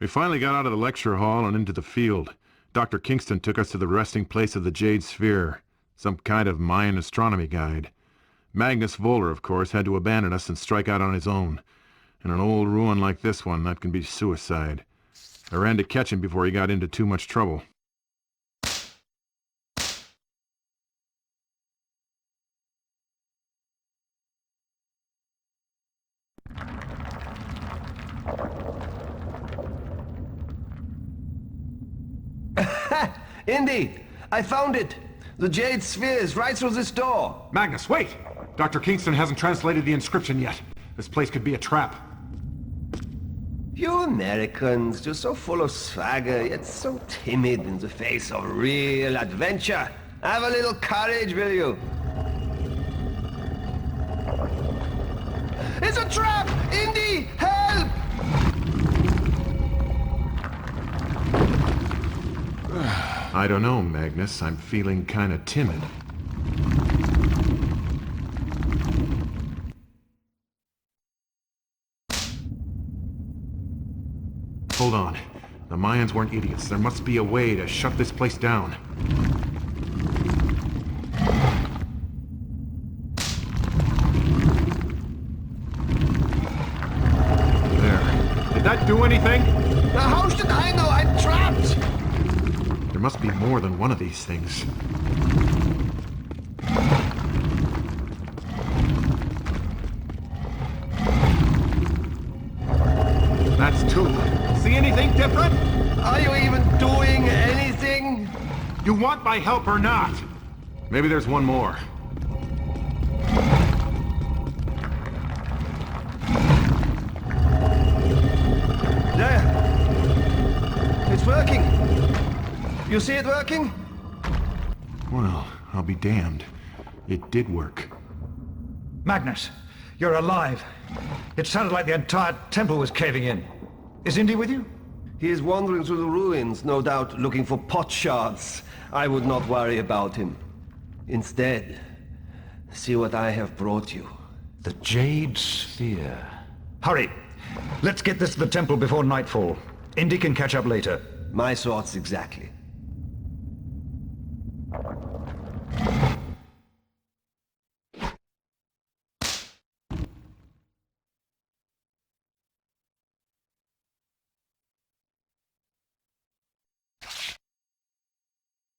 We finally got out of the lecture hall and into the field. Dr. Kingston took us to the resting place of the Jade Sphere, some kind of Mayan astronomy guide. Magnus Voller, of course, had to abandon us and strike out on his own. In an old ruin like this one, that can be suicide. I ran to catch him before he got into too much trouble. Indy, I found it. The Jade Sphere is right through this door. Magnus, wait! Dr. Kingston hasn't translated the inscription yet. This place could be a trap. You Americans, you're so full of swagger, yet so timid in the face of real adventure. Have a little courage, will you? It's a trap! Indy, help! I don't know, Magnus. I'm feeling kinda timid. Hold on. The Mayans weren't idiots. There must be a way to shut this place down. There. Did that do anything? Now how should I know? I'm trapped! There must be more than one of these things. That's two. See anything different? Are you even doing anything? You want my help or not? Maybe there's one more. There. It's working. You see it working? Well, I'll be damned. It did work. Magnus, you're alive. It sounded like the entire temple was caving in. Is Indy with you? He is wandering through the ruins, no doubt looking for pot shards. I would not worry about him. Instead, see what I have brought you. The Jade Sphere. Hurry! Let's get this to the temple before nightfall. Indy can catch up later. My thoughts exactly.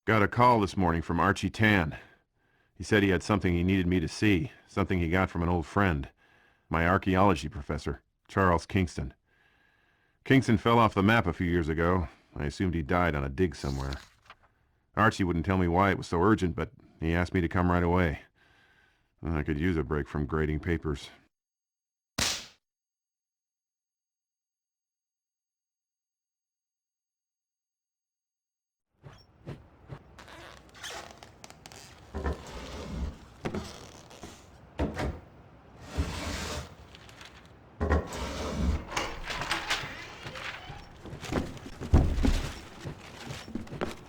Got a call this morning from Archie Tan. He said he had something he needed me to see, something he got from an old friend, my archaeology professor, Charles Kingston. Kingston fell off the map a few years ago. I assumed he died on a dig somewhere. Archie wouldn't tell me why it was so urgent, but he asked me to come right away. I could use a break from grading papers.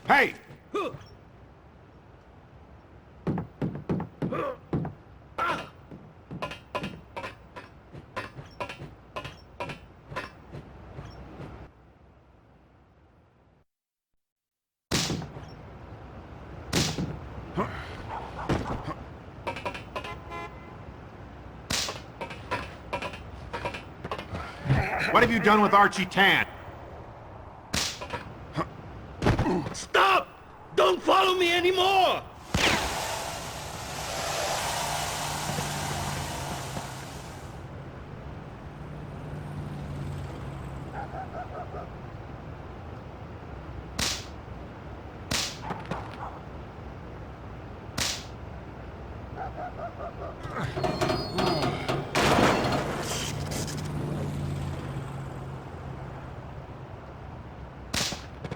Hey! What have you done with Archie Tan? Stop! Don't follow me anymore!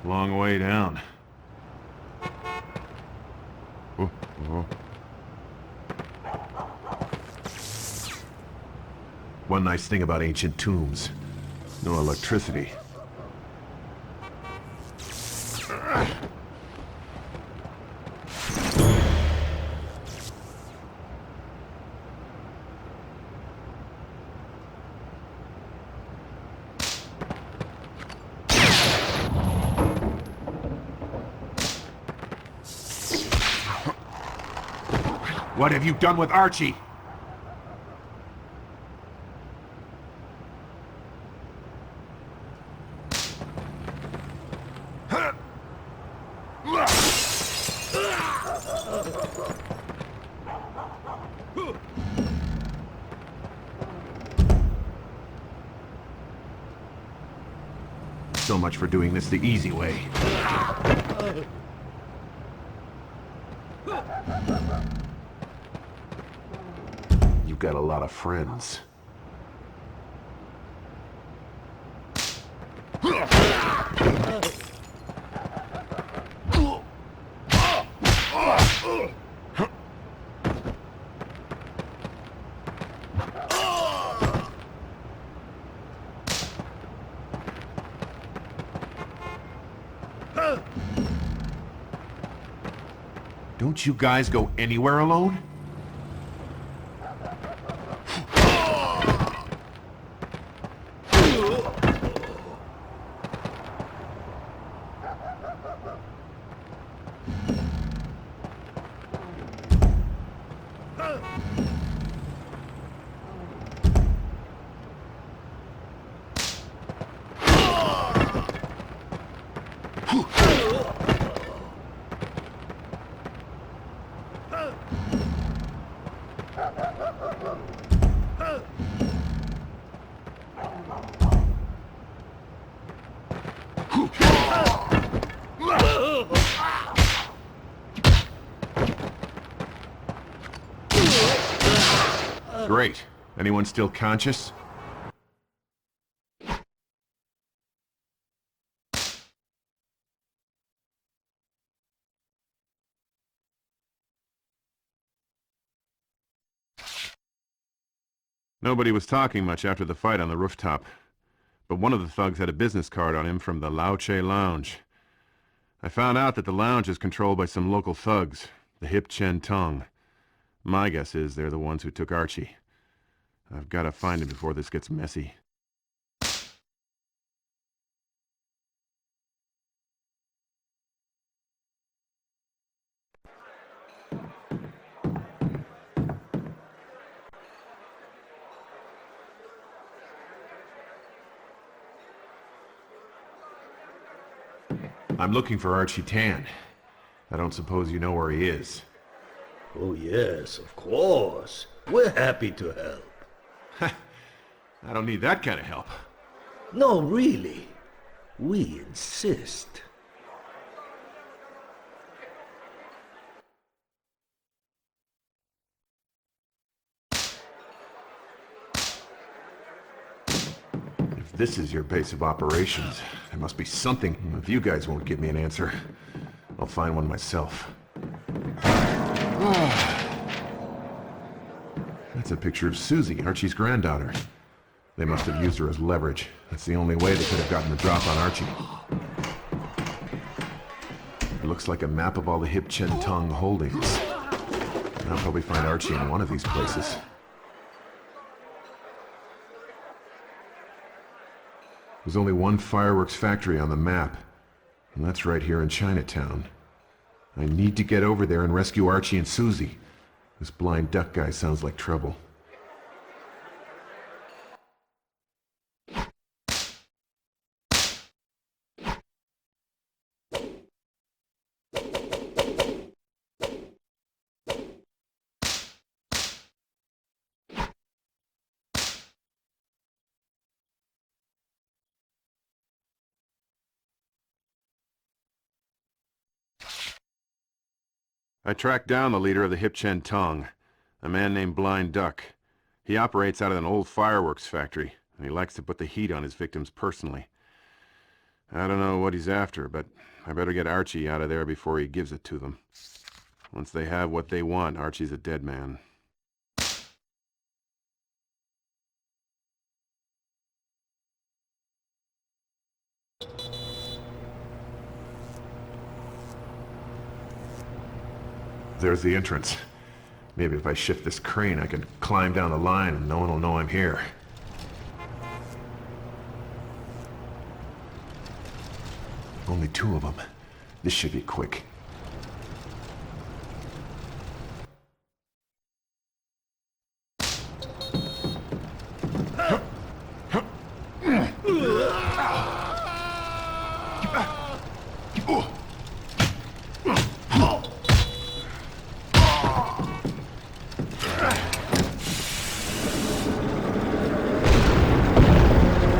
Long way down. Oh, oh. One nice thing about ancient tombs. No electricity. What have you done with Archie? So much for doing this the easy way. You've got a lot of friends. Don't you guys go anywhere alone? Great. Anyone still conscious? Nobody was talking much after the fight on the rooftop, but one of the thugs had a business card on him from the Lao Che Lounge. I found out that the lounge is controlled by some local thugs, the Hip Chen Tong. My guess is they're the ones who took Archie. I've got to find him before this gets messy. I'm looking for Archie Tan. I don't suppose you know where he is. Oh yes, of course. We're happy to help. I don't need that kind of help. No, really. We insist. If this is your base of operations, there must be something. If you guys won't give me an answer, I'll find one myself. That's a picture of Susie, Archie's granddaughter. They must have used her as leverage. That's the only way they could have gotten the drop on Archie. It looks like a map of all the Hip Chen Tong holdings. I'll probably find Archie in one of these places. There's only one fireworks factory on the map, and that's right here in Chinatown. I need to get over there and rescue Archie and Susie. This blind duck guy sounds like trouble. I tracked down the leader of the Hip Chen Tong, a man named Blind Duck. He operates out of an old fireworks factory, and he likes to put the heat on his victims personally. I don't know what he's after, but I better get Archie out of there before he gives it to them. Once they have what they want, Archie's a dead man. There's the entrance. Maybe if I shift this crane, I can climb down the line and no one will know I'm here. Only two of them. This should be quick.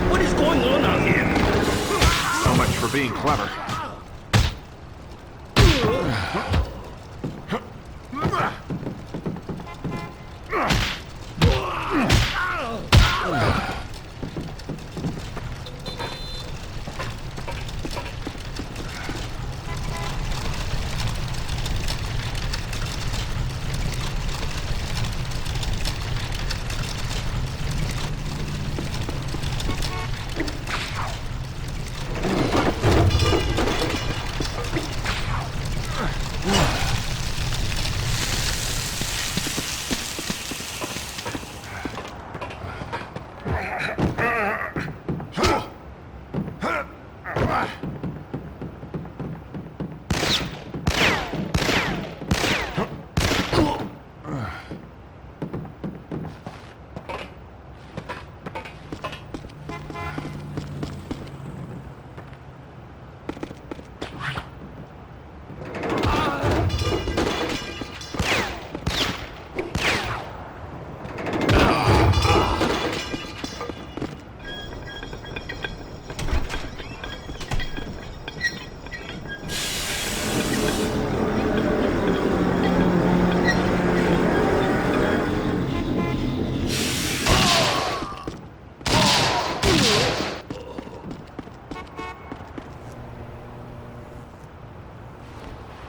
What is going on out here? So much for being clever.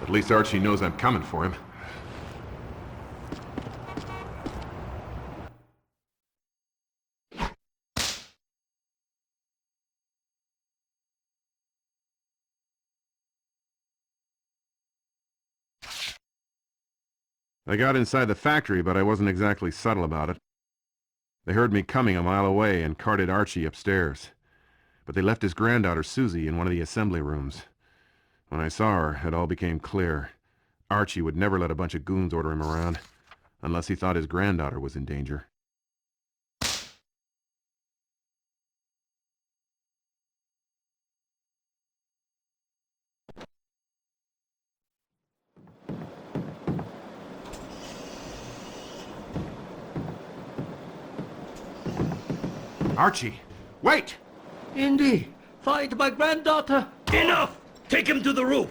At least Archie knows I'm coming for him. I got inside the factory, but I wasn't exactly subtle about it. They heard me coming a mile away and carted Archie upstairs. But they left his granddaughter Susie in one of the assembly rooms. When I saw her, it all became clear. Archie would never let a bunch of goons order him around, unless he thought his granddaughter was in danger. Archie, wait! Indy, find my granddaughter. Enough! Take him to the roof.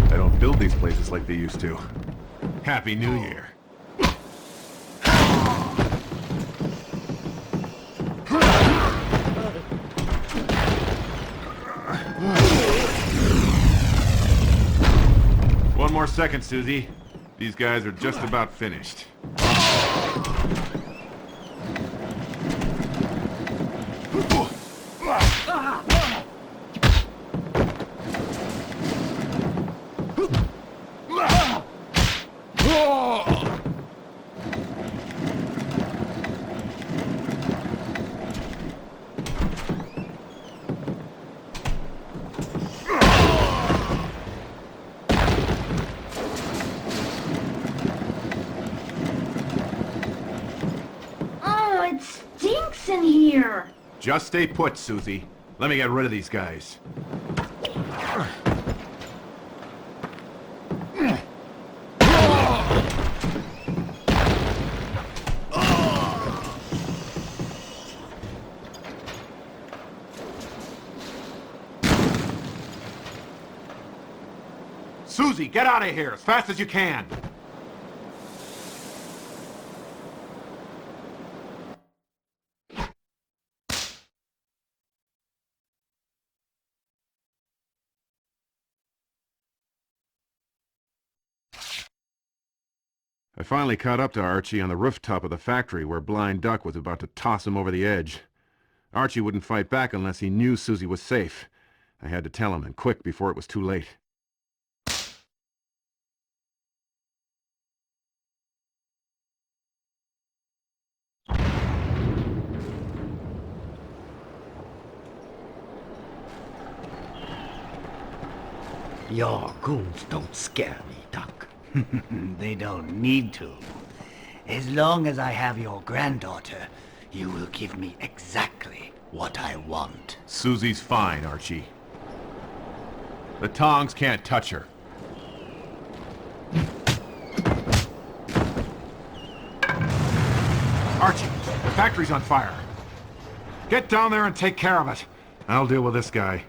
They don't build these places like they used to. Happy New Year. One more second, Susie. These guys are just about finished. In here. Just stay put, Susie. Let me get rid of these guys. Susie, get out of here as fast as you can! I finally caught up to Archie on the rooftop of the factory where Blind Duck was about to toss him over the edge. Archie wouldn't fight back unless he knew Susie was safe. I had to tell him, and quick, before it was too late. Your goons don't scare me, Doc. They don't need to. As long as I have your granddaughter, you will give me exactly what I want. Susie's fine, Archie. The Tongs can't touch her. Archie, the factory's on fire. Get down there and take care of it. I'll deal with this guy.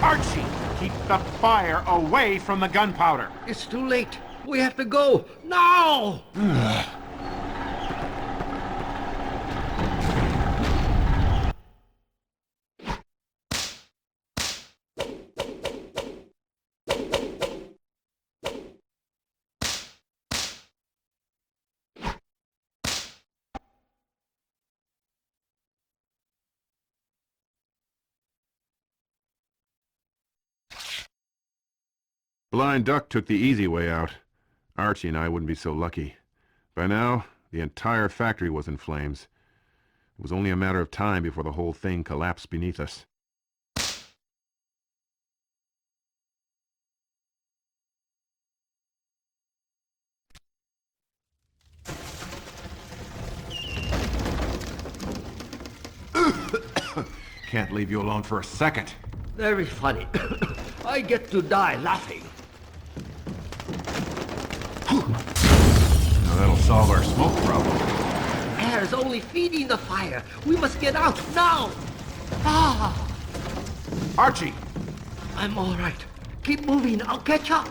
Archie, keep the fire away from the gunpowder. It's too late. We have to go now. Blind Duck took the easy way out. Archie and I wouldn't be so lucky. By now, the entire factory was in flames. It was only a matter of time before the whole thing collapsed beneath us. Can't leave you alone for a second. Very funny. I get to die laughing. Now that'll solve our smoke problem. Air is only feeding the fire. We must get out now. Ah, Archie! I'm all right. Keep moving. I'll catch up.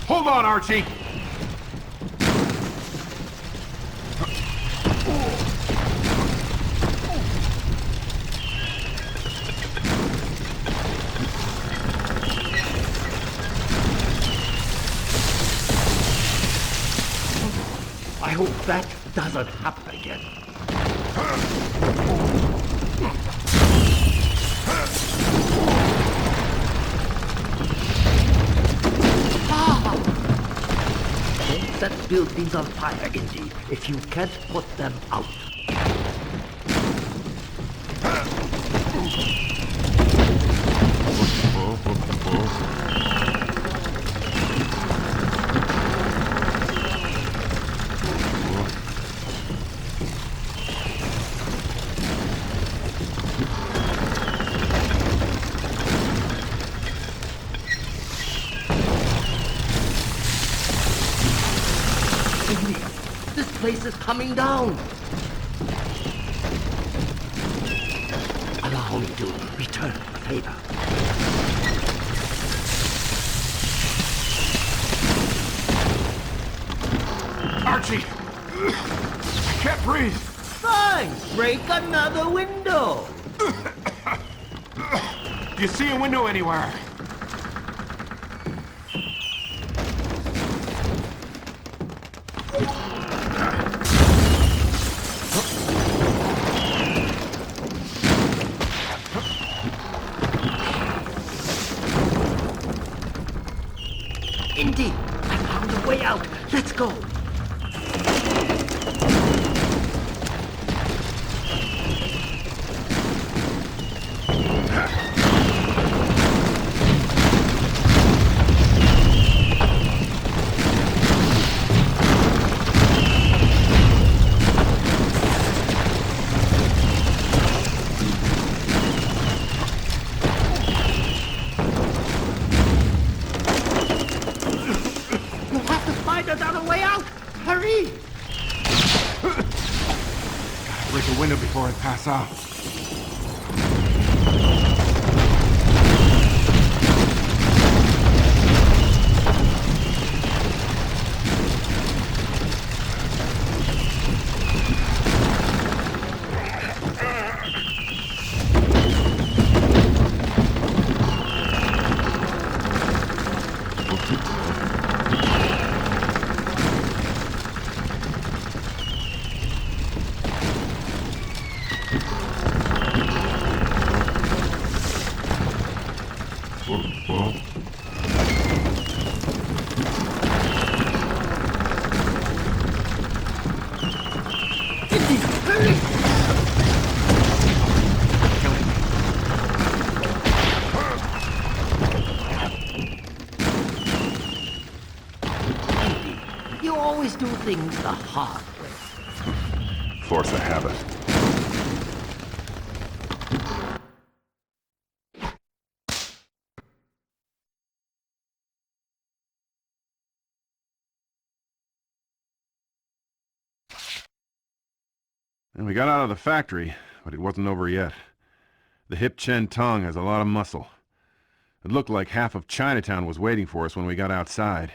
Hold on, Archie! I hope that doesn't happen again. Don't set buildings on fire, Indy, if you can't put them out. This place is coming down. Allow me to return the favor. Archie! I can't breathe! Fine, break another window. Do you see a window anywhere? Indeed, I found a way out. Let's go. Break the window before I pass out. You always do things the hard way. Force of habit. And we got out of the factory, but it wasn't over yet. The hip Chen Tong has a lot of muscle. It looked like half of Chinatown was waiting for us when we got outside.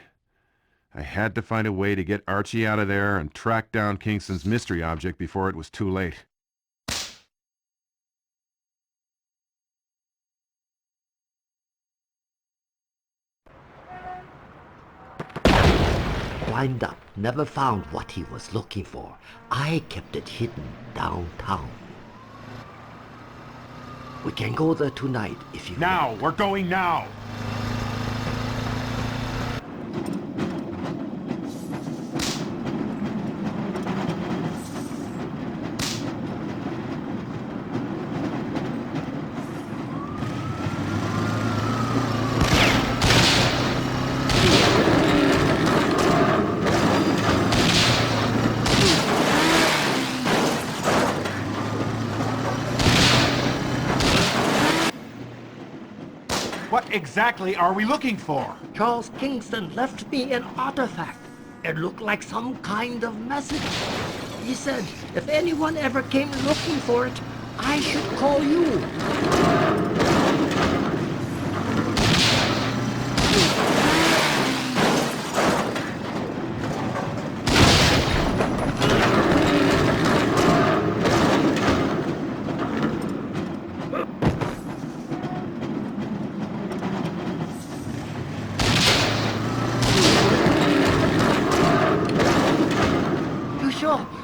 I had to find a way to get Archie out of there and track down Kingston's mystery object before it was too late. Climbed up, never found what he was looking for. I kept it hidden downtown. We can go there tonight if you... Now! We're going now! What exactly are we looking for? Charles Kingston left me an artifact. It looked like some kind of message. He said if anyone ever came looking for it, I should call you.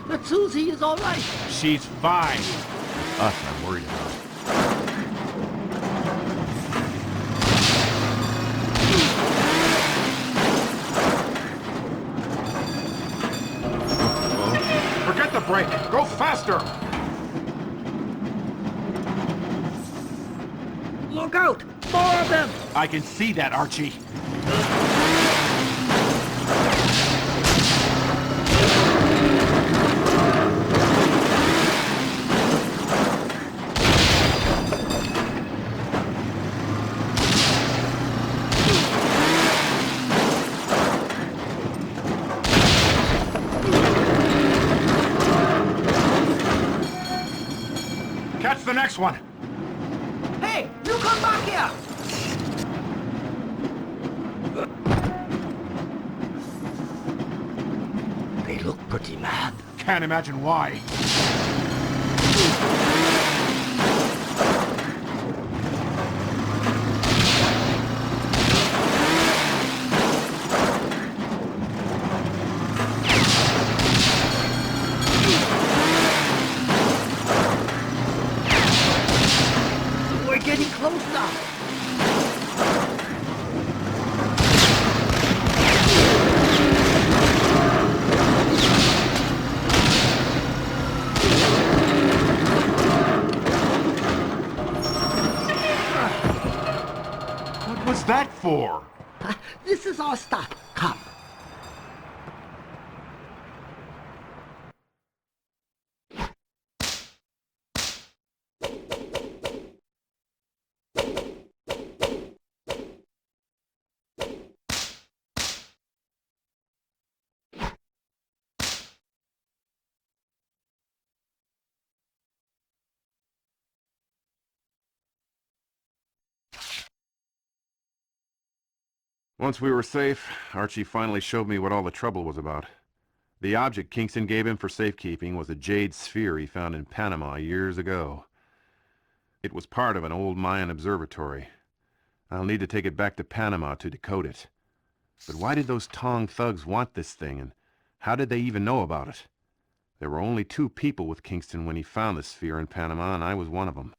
That Susie is all right. She's fine. Us, I'm worried about. Forget the brake. Go faster. Look out! More of them! I can see that, Archie. Catch the next one. Hey, you come back here! They look can't imagine why. We're getting close now. What was that for? This is our stop. Come. Once we were safe, Archie finally showed me what all the trouble was about. The object Kingston gave him for safekeeping was a jade sphere he found in Panama years ago. It was part of an old Mayan observatory. I'll need to take it back to Panama to decode it. But why did those Tong thugs want this thing, and how did they even know about it? There were only 2 people with Kingston when he found the sphere in Panama, and I was one of them.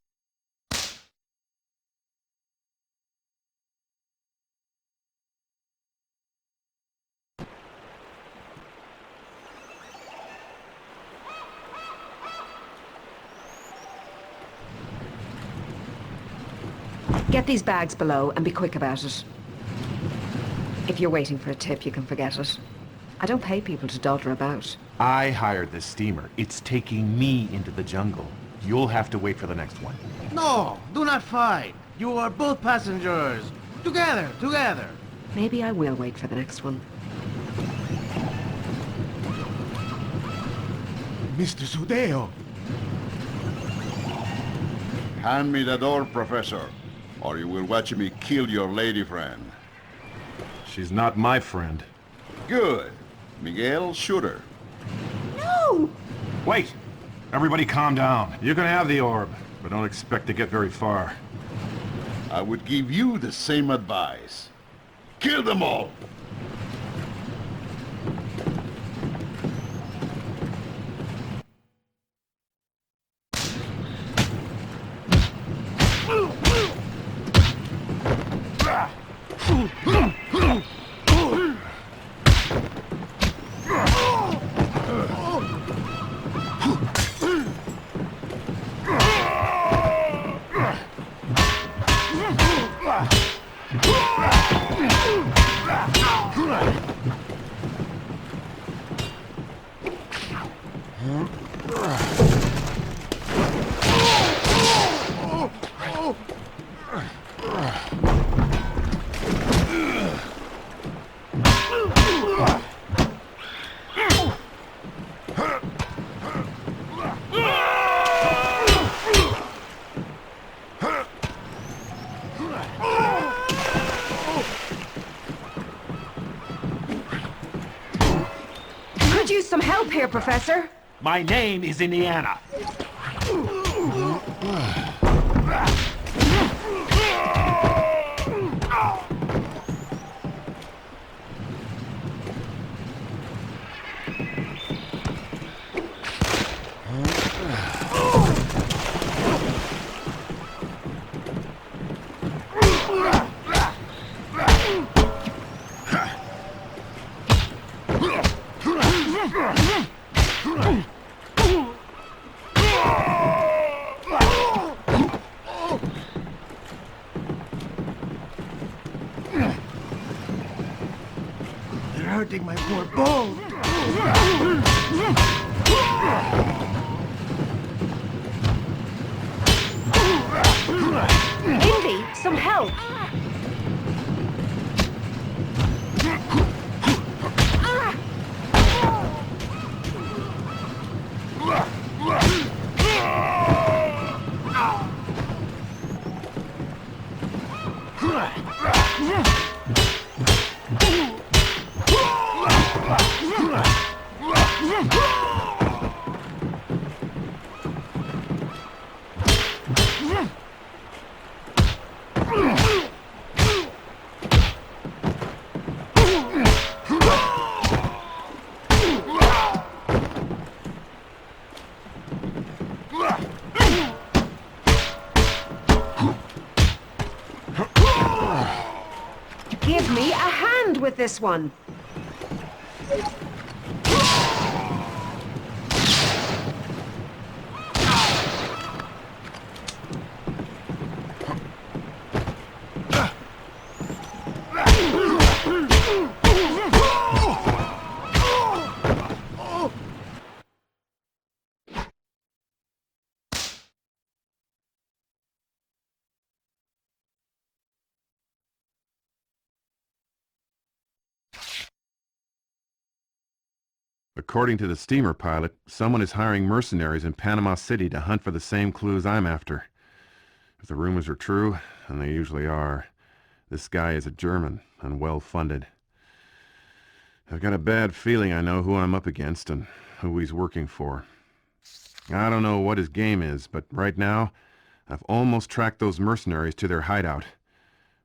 Get these bags below and be quick about it. If you're waiting for a tip, you can forget it. I don't pay people to dodder about. I hired this steamer. It's taking me into the jungle. You'll have to wait for the next one. No, do not fight. You are both passengers. Together, together. Maybe I will wait for the next one. Mr. Sudao! Hand me the door, Professor, or you will watch me kill your lady friend. She's not my friend. Good. Miguel, shoot her. No! Wait! Everybody calm down. You can have the orb, but don't expect to get very far. I would give you the same advice. Kill them all! Could use some help here, Professor. My name is Indiana. They're hurting my poor bones. Indy, some help. Give me a hand with this one. According to the steamer pilot, someone is hiring mercenaries in Panama City to hunt for the same clues I'm after. If the rumors are true, and they usually are, this guy is a German and well-funded. I've got a bad feeling I know who I'm up against and who he's working for. I don't know what his game is, but right now, I've almost tracked those mercenaries to their hideout.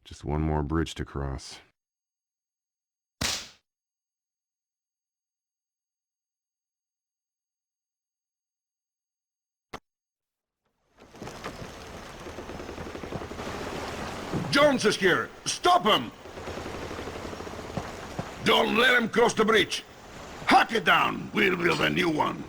Just one more bridge to cross. Jones is here! Stop him! Don't let him cross the bridge! Hack it down! We'll build a new one.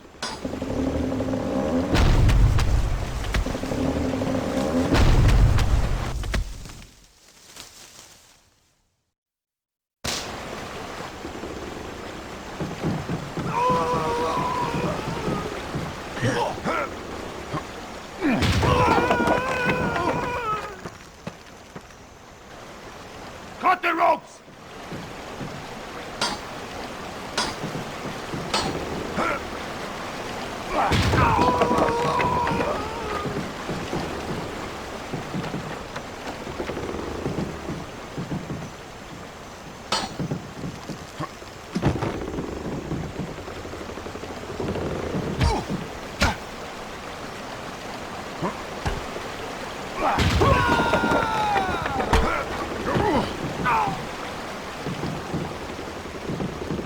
Cut the ropes!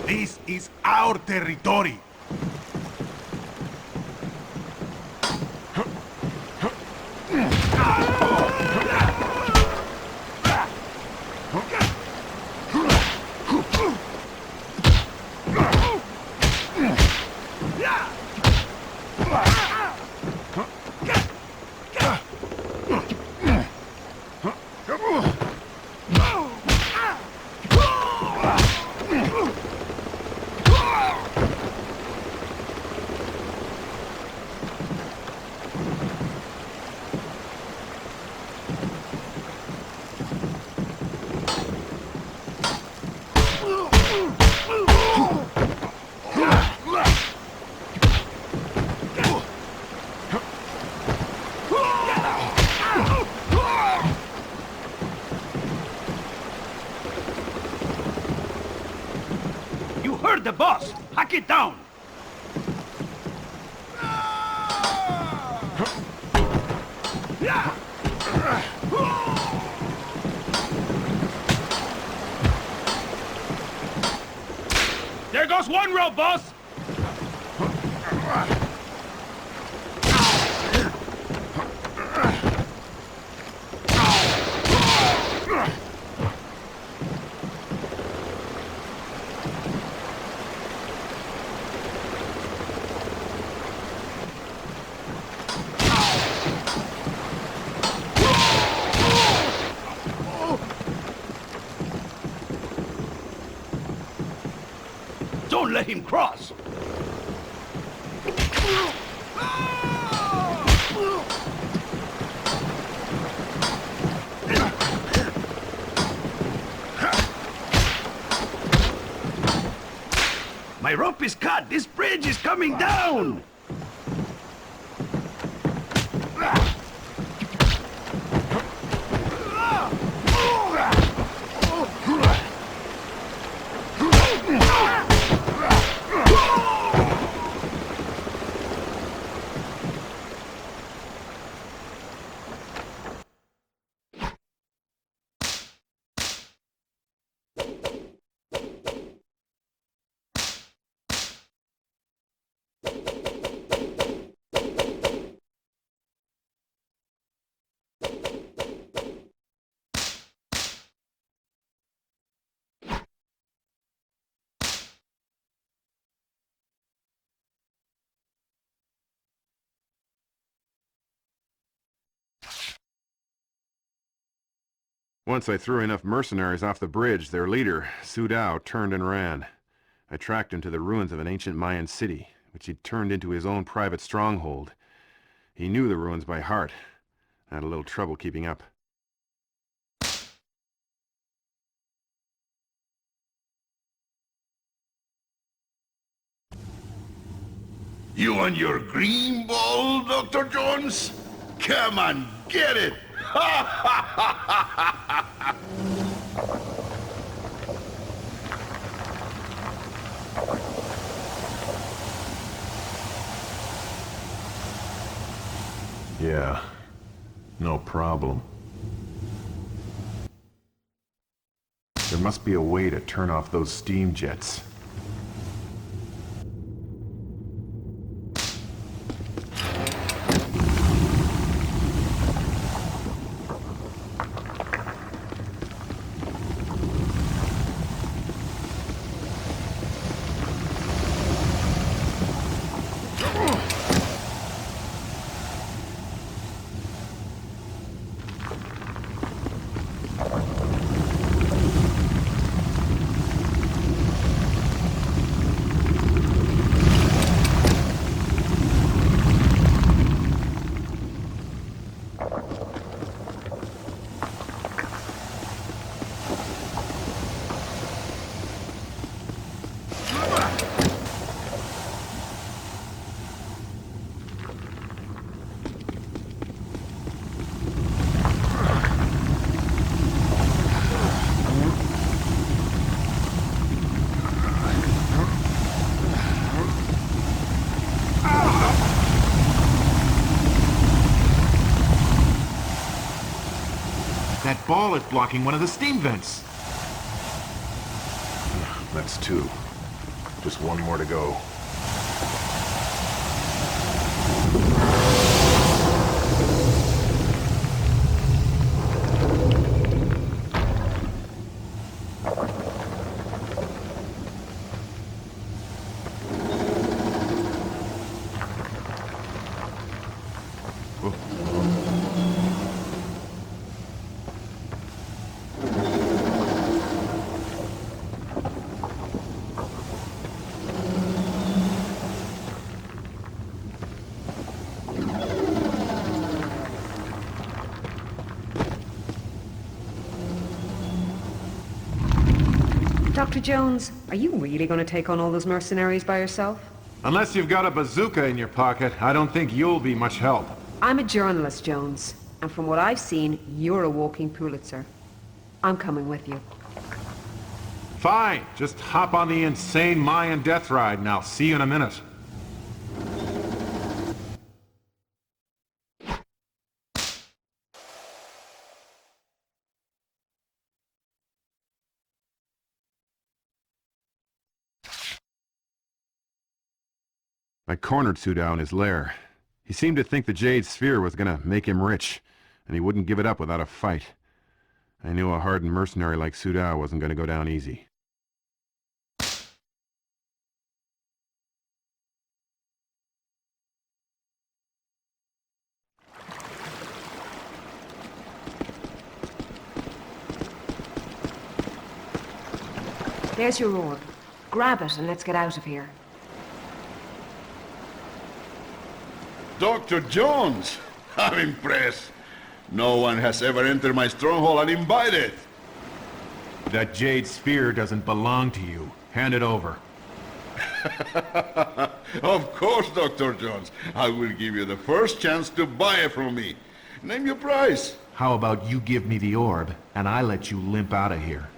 This is our territory. The boss! Hack it down! There goes one rope, boss! Don't let him cross! My rope is cut! This bridge is coming down! Once I threw enough mercenaries off the bridge, their leader, Sudao, turned and ran. I tracked him to the ruins of an ancient Mayan city, which he'd turned into his own private stronghold. He knew the ruins by heart. I had a little trouble keeping up. You on your green ball, Dr. Jones? Come on, get it! Yeah, no problem. There must be a way to turn off those steam jets. That ball is blocking one of the steam vents. That's two. Just one more to go. Dr. Jones, are you really going to take on all those mercenaries by yourself? Unless you've got a bazooka in your pocket, I don't think you'll be much help. I'm a journalist, Jones, and from what I've seen, you're a walking Pulitzer. I'm coming with you. Fine, just hop on the insane Mayan death ride and I'll see you in a minute. I cornered Sudao in his lair. He seemed to think the Jade Sphere was gonna make him rich, and he wouldn't give it up without a fight. I knew a hardened mercenary like Sudao wasn't gonna go down easy. There's your orb. Grab it and let's get out of here. Dr. Jones! I'm impressed. No one has ever entered my stronghold uninvited. That Jade Sphere doesn't belong to you. Hand it over. Of course, Dr. Jones. I will give you the first chance to buy it from me. Name your price. How about you give me the orb, and I let you limp out of here?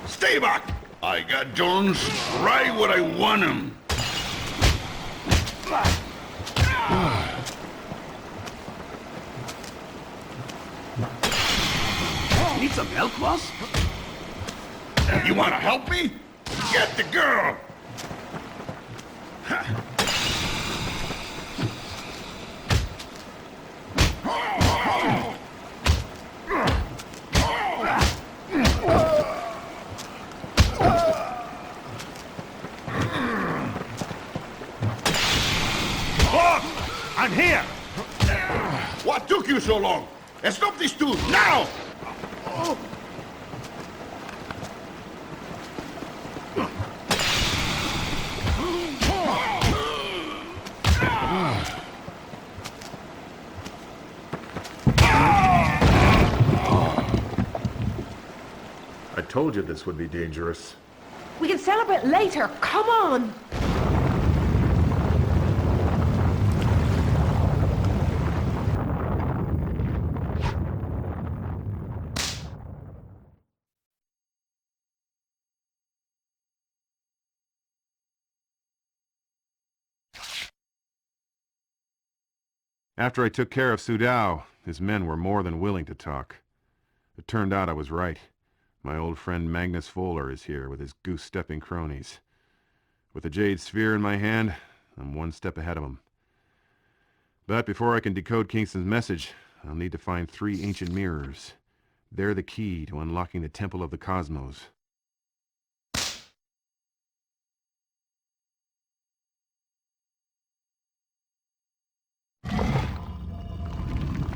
Stay back! I got Jones right where I want him. Need some help, boss? You wanna help me? Get the girl! I'm here! What took you so long? Stop these two, now! I told you this would be dangerous. We can celebrate later. Come on. After I took care of Sudao, his men were more than willing to talk. It turned out I was right. My old friend Magnus Voller is here with his goose-stepping cronies. With the Jade Sphere in my hand, I'm one step ahead of him. But before I can decode Kingston's message, I'll need to find 3 ancient mirrors. They're the key to unlocking the Temple of the Cosmos.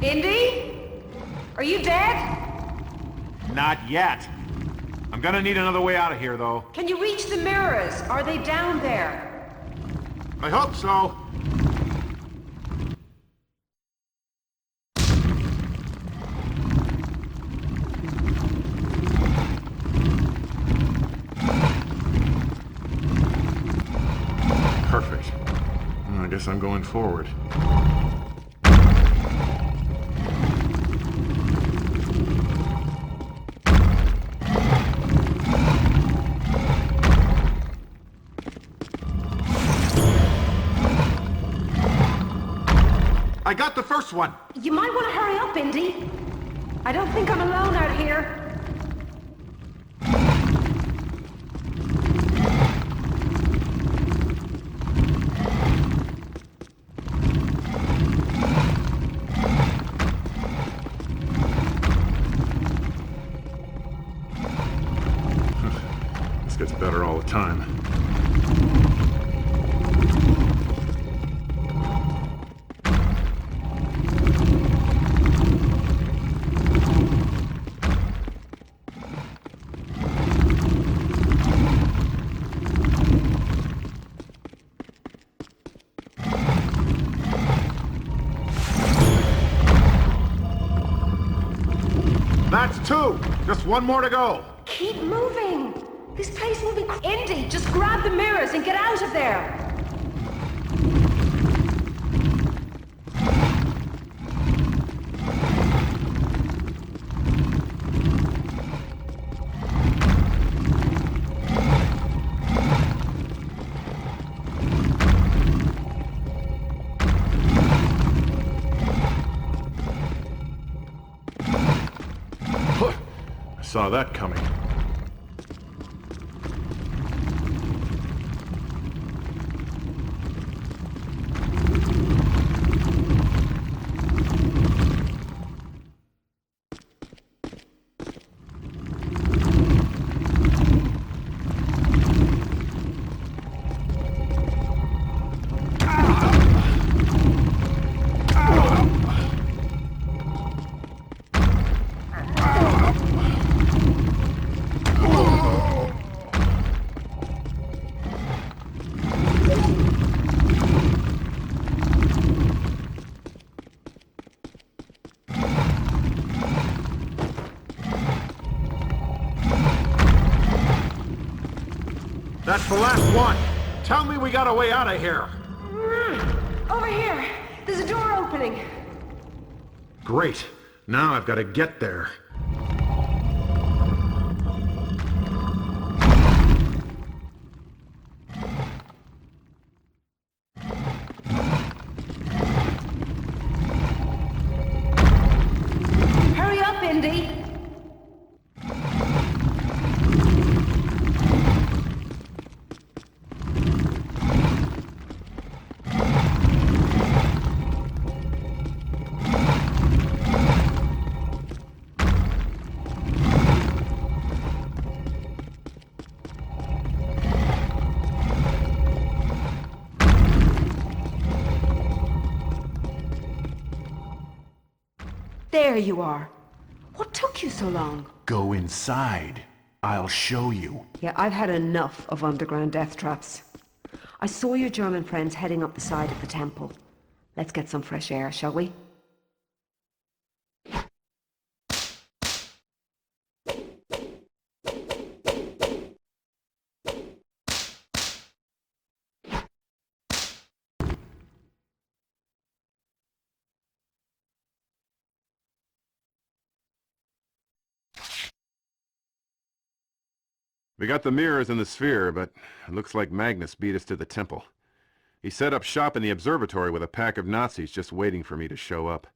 Indy? Are you dead? Not yet. I'm gonna need another way out of here, though. Can you reach the mirrors? Are they down there? I hope so. Perfect. I guess I'm going forward. I got the first one. You might want to hurry up, Indy. I don't think I'm alone out here. This gets better all the time. That's 2. Just one more to go. Keep moving. This place will be... Indy, just grab the mirrors and get out of there. I saw that coming. That's the last one. Tell me we got a way out of here. Over here. There's a door opening. Great. Now I've got to get there. There you are. What took you so long? Go inside. I'll show you. Yeah, I've had enough of underground death traps. I saw your German friends heading up the side of the temple. Let's get some fresh air, shall we? We got the mirrors and the sphere, but it looks like Magnus beat us to the temple. He set up shop in the observatory with a pack of Nazis just waiting for me to show up.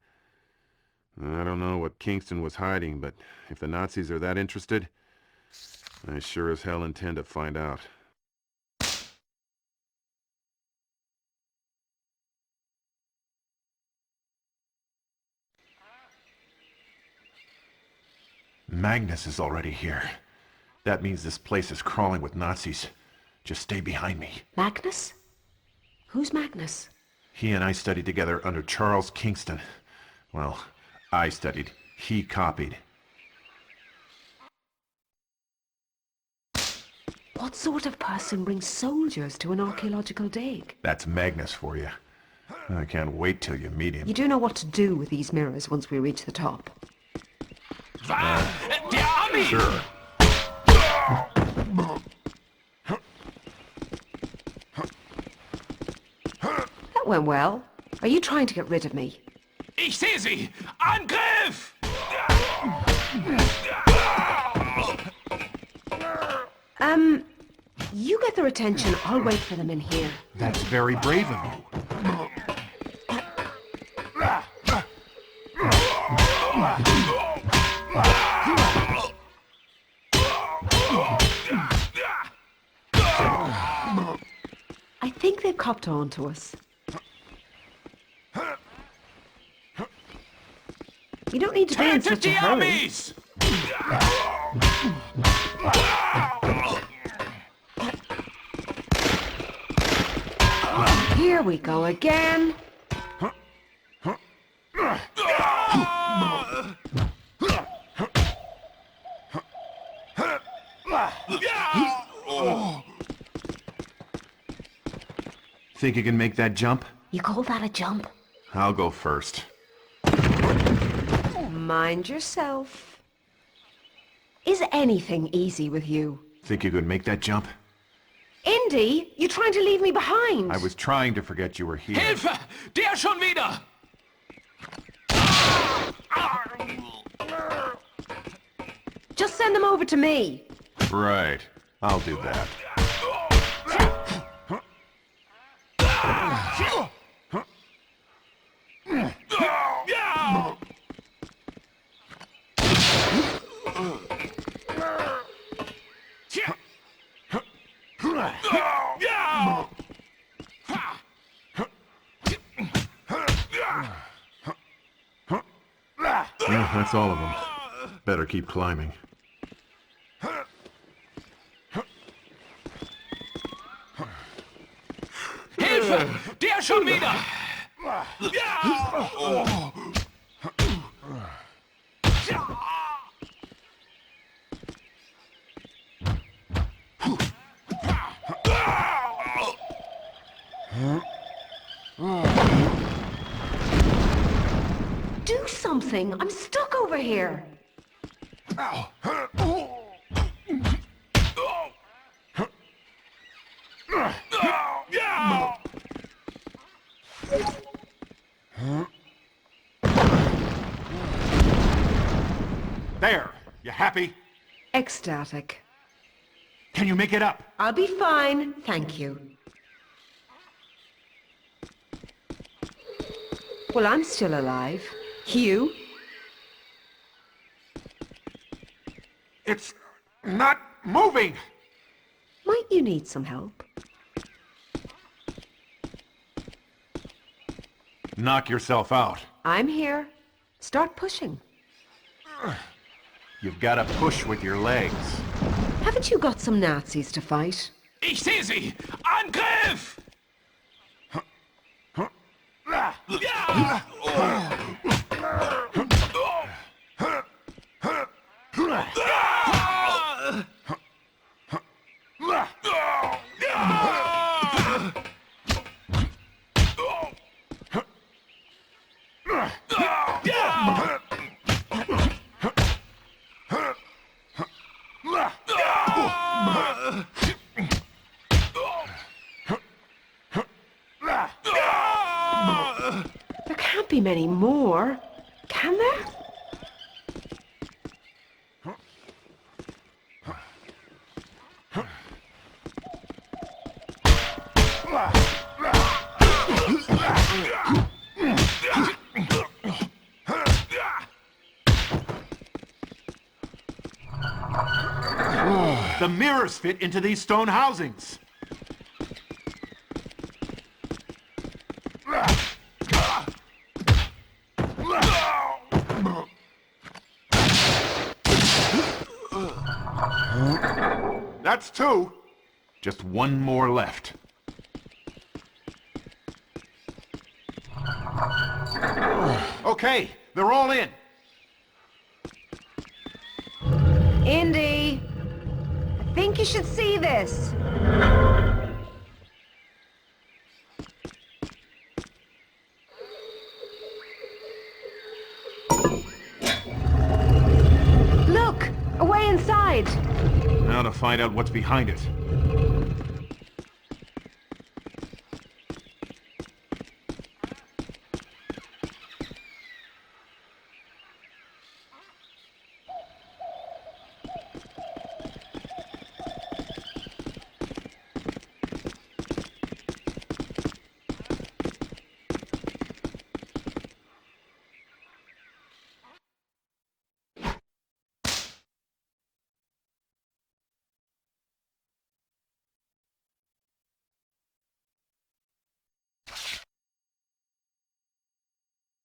I don't know what Kingston was hiding, but if the Nazis are that interested, I sure as hell intend to find out. Magnus is already here. That means this place is crawling with Nazis. Just stay behind me. Magnus? Who's Magnus? He and I studied together under Charles Kingston. Well, I studied. He copied. What sort of person brings soldiers to an archaeological dig? That's Magnus for you. I can't wait till you meet him. You do know what to do with these mirrors once we reach the top. Sure. That went well. Are you trying to get rid of me? Ich sehe sie! Angriff! You get their attention. I'll wait for them in here. That's very brave of you. I think they've copped on to us. You don't need to be in such a hurry. Here we go again. Think you can make that jump? You call that a jump? I'll go first. Mind yourself. Is anything easy with you? Think you could make that jump? Indy, you're trying to leave me behind. I was trying to forget you were here. Hilfe! Der schon wieder! Just send them over to me. Right. I'll do that. Well, that's all of them. Better keep climbing. Hilfe! Der schon wieder! Do something. I'm stuck over here. There! You happy? Ecstatic. Can you make it up? I'll be fine, thank you. Well, I'm still alive. You? It's not moving! Might you need some help? Knock yourself out. I'm here. Start pushing. You've got to push with your legs. Haven't you got some Nazis to fight? Ich sehe sie! Angriff! There can't be many more, can there? The mirrors fit into these stone housings. That's two. Just one more left. Okay, they're all in. Indy, I think you should see this. Look, away inside. Now to find out what's behind it.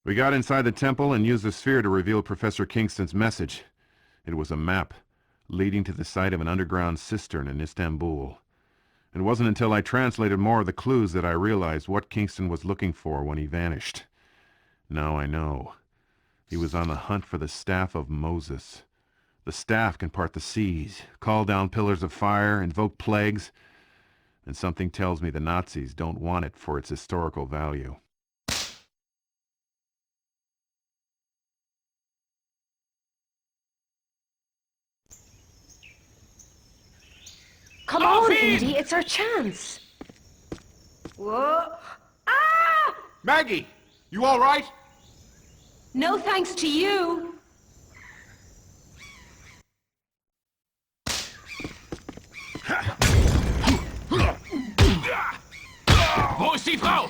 We got inside the temple and used the sphere to reveal Professor Kingston's message. It was a map leading to the site of an underground cistern in Istanbul. It wasn't until I translated more of the clues that I realized what Kingston was looking for when he vanished. Now I know. He was on the hunt for the Staff of Moses. The staff can part the seas, call down pillars of fire, invoke plagues, and something tells me the Nazis don't want it for its historical value. Come on, Indy, it's our chance. Whoa. Ah! Maggie, you all right? No thanks to you. Wo ist die Frau?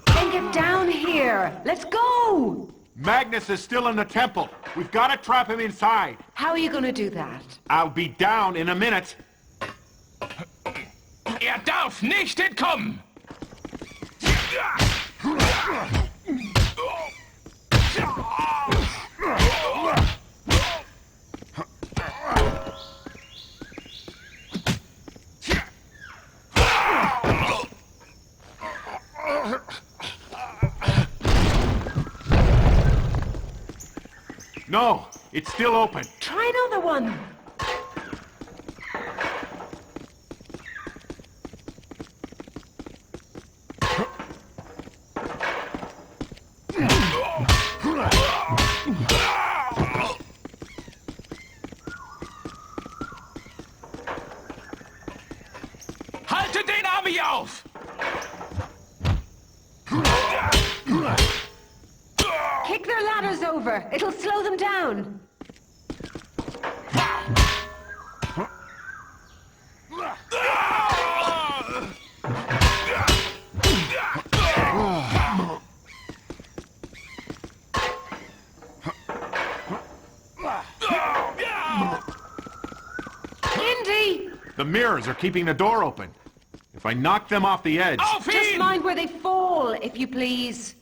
Then get down here. Let's go. Magnus is still in the temple. We've got to trap him inside. How are you going to do that? I'll be down in a minute. Darf nicht entkommen! No, it's still open. Try another one. Haltet den Army auf! Kick their ladders over. It'll slow them down. Indy! The mirrors are keeping the door open. If I knock them off the edge... Auf Just ihn! mind where they fall, if you please.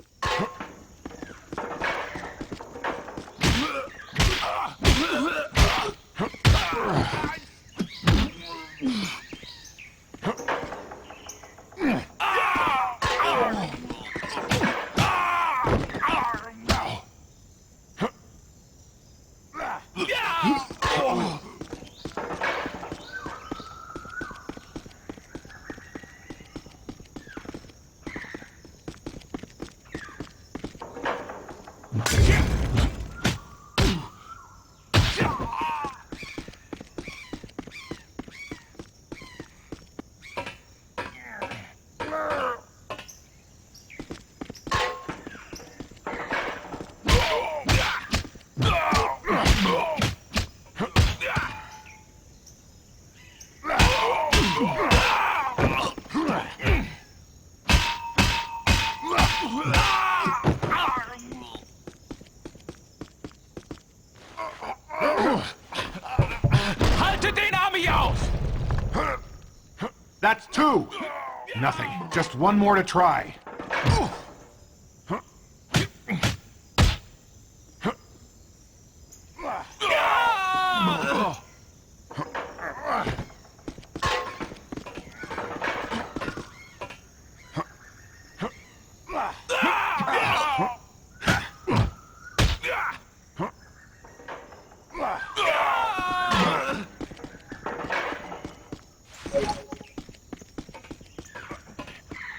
do? Nothing. Just one more to try.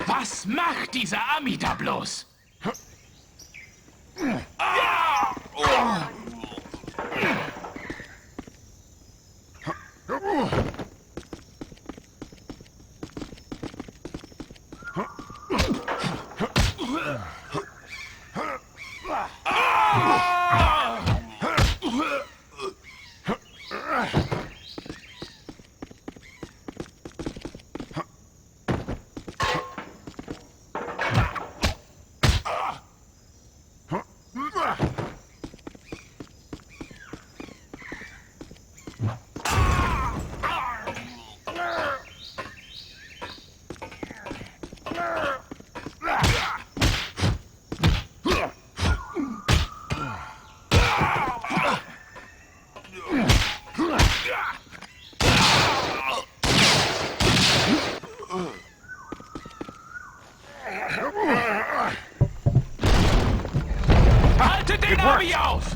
Was macht dieser Ami da bloß? Haltet den Ami auf!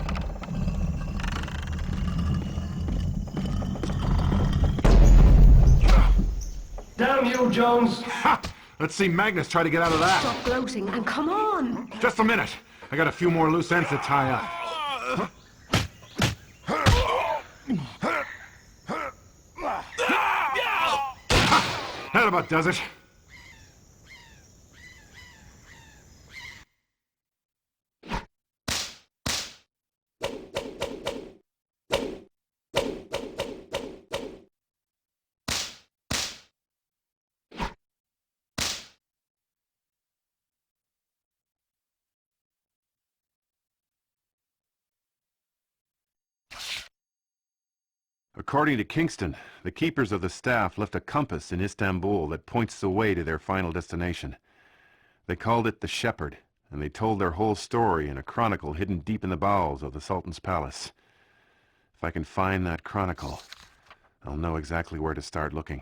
Damn you, Jones! Ha! Let's see Magnus try to get out of that. Stop gloating and come on! Just a minute. I got a few more loose ends to tie up. That about does it. According to Kingston, the keepers of the staff left a compass in Istanbul that points the way to their final destination. They called it the Shepherd, and they told their whole story in a chronicle hidden deep in the bowels of the Sultan's palace. If I can find that chronicle, I'll know exactly where to start looking.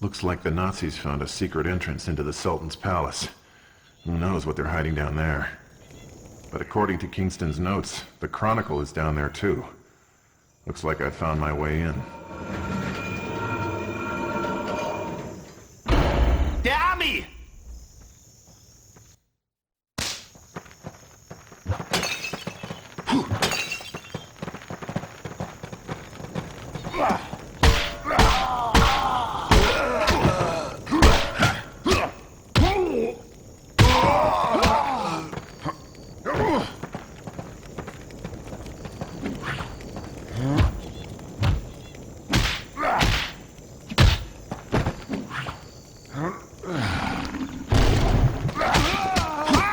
Looks like the Nazis found a secret entrance into the Sultan's palace. Who knows what they're hiding down there? But according to Kingston's notes, the chronicle is down there too. Looks like I found my way in. Der Ami!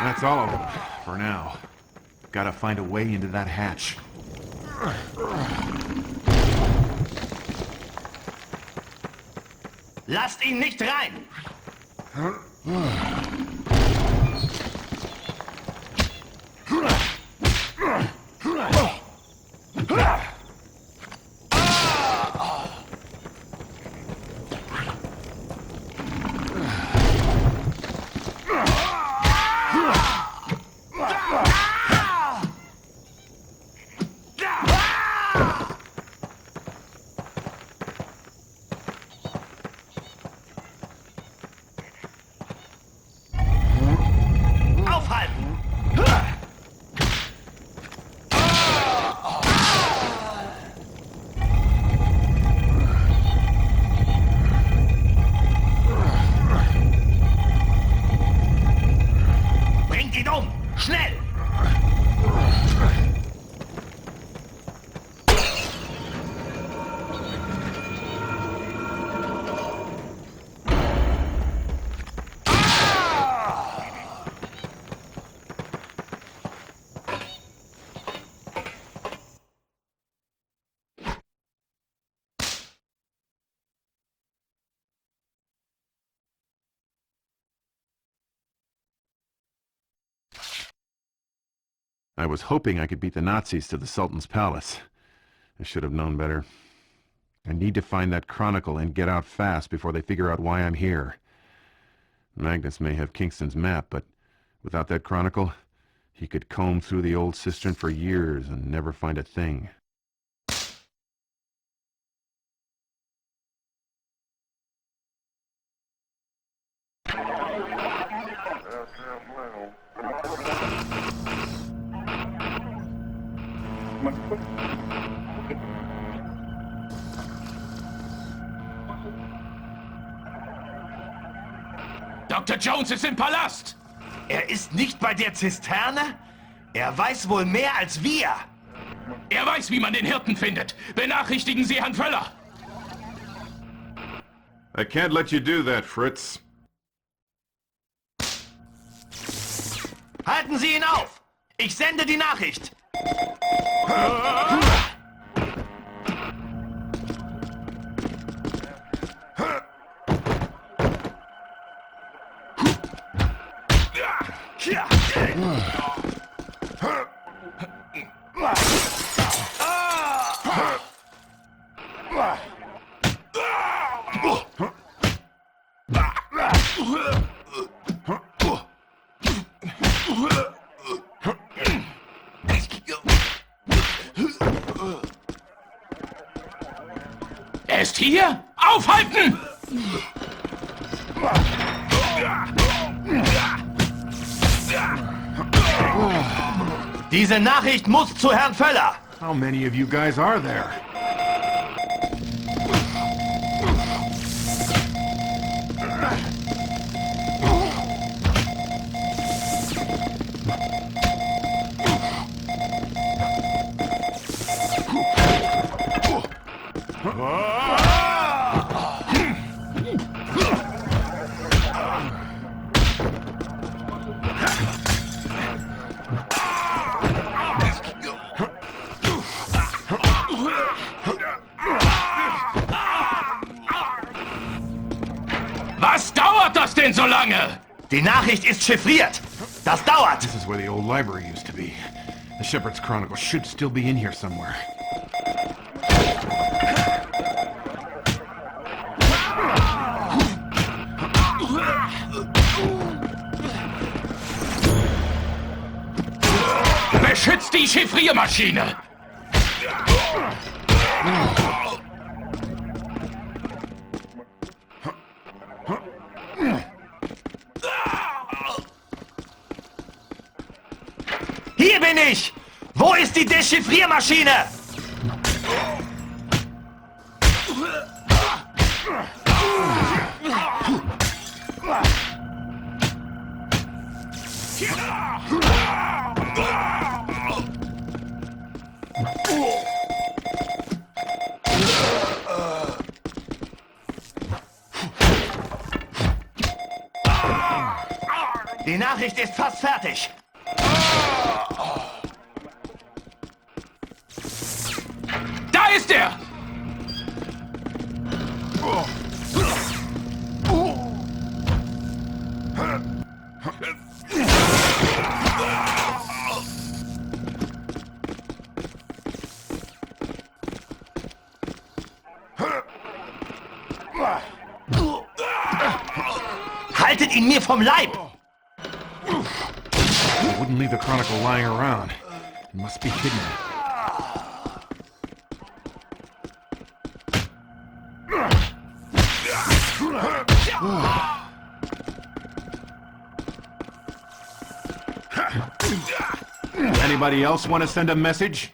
That's all of them, for now. Gotta find a way into that hatch. Lasst ihn nicht rein! I was hoping I could beat the Nazis to the Sultan's palace. I should have known better. I need to find that chronicle and get out fast before they figure out why I'm here. Magnus may have Kingston's map, but without that chronicle, he could comb through the old cistern for years and never find a thing. Dr. Jones ist im Palast! Er ist nicht bei der Zisterne? Er weiß wohl mehr als wir. Er weiß, wie man den Hirten findet. Benachrichtigen Sie Herrn Völler. I can't let you do that, Fritz. Halten Sie ihn auf! Ich sende die Nachricht! Er ist hier? Aufhalten! Diese Nachricht muss zu Herrn Völler! How many of you guys are there? Was dauert das denn so lange? Die Nachricht ist chiffriert! Das dauert! This is where the old library used to be. The Shepherd's Chronicle should still be in here somewhere. Beschützt die Chiffriermaschine! Hier bin ich! Wo ist die Dechiffriermaschine? Die Nachricht ist fast fertig. Da ist er! Haltet ihn mir vom Leib! I wouldn't leave the chronicle lying around. It must be hidden. Anybody else want to send a message?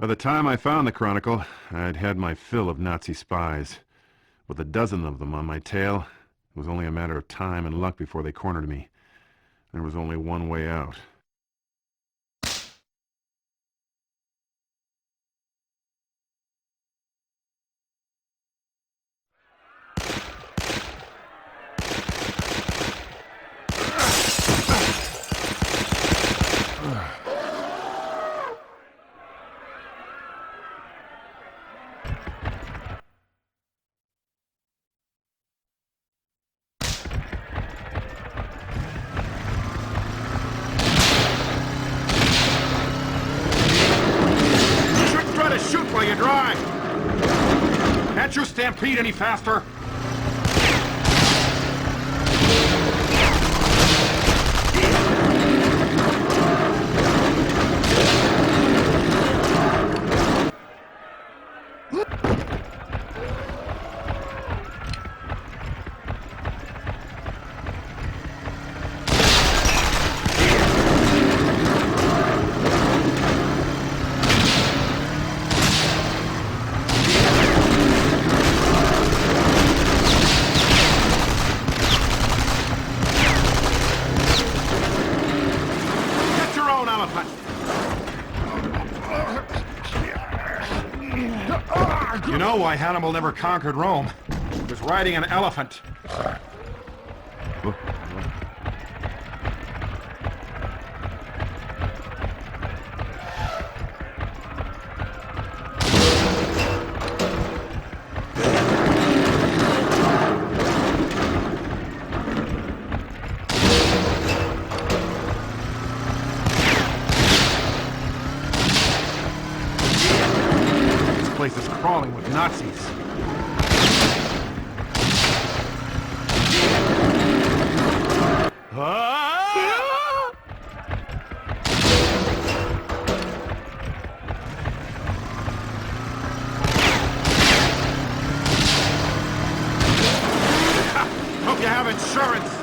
By the time I found the Chronicle, I'd had my fill of Nazi spies. With a dozen of them on my tail, it was only a matter of time and luck before they cornered me. There was only one way out. stampede any faster? You know why Hannibal never conquered Rome? He was riding an elephant. This place is crawling with Nazis. Hope you have insurance.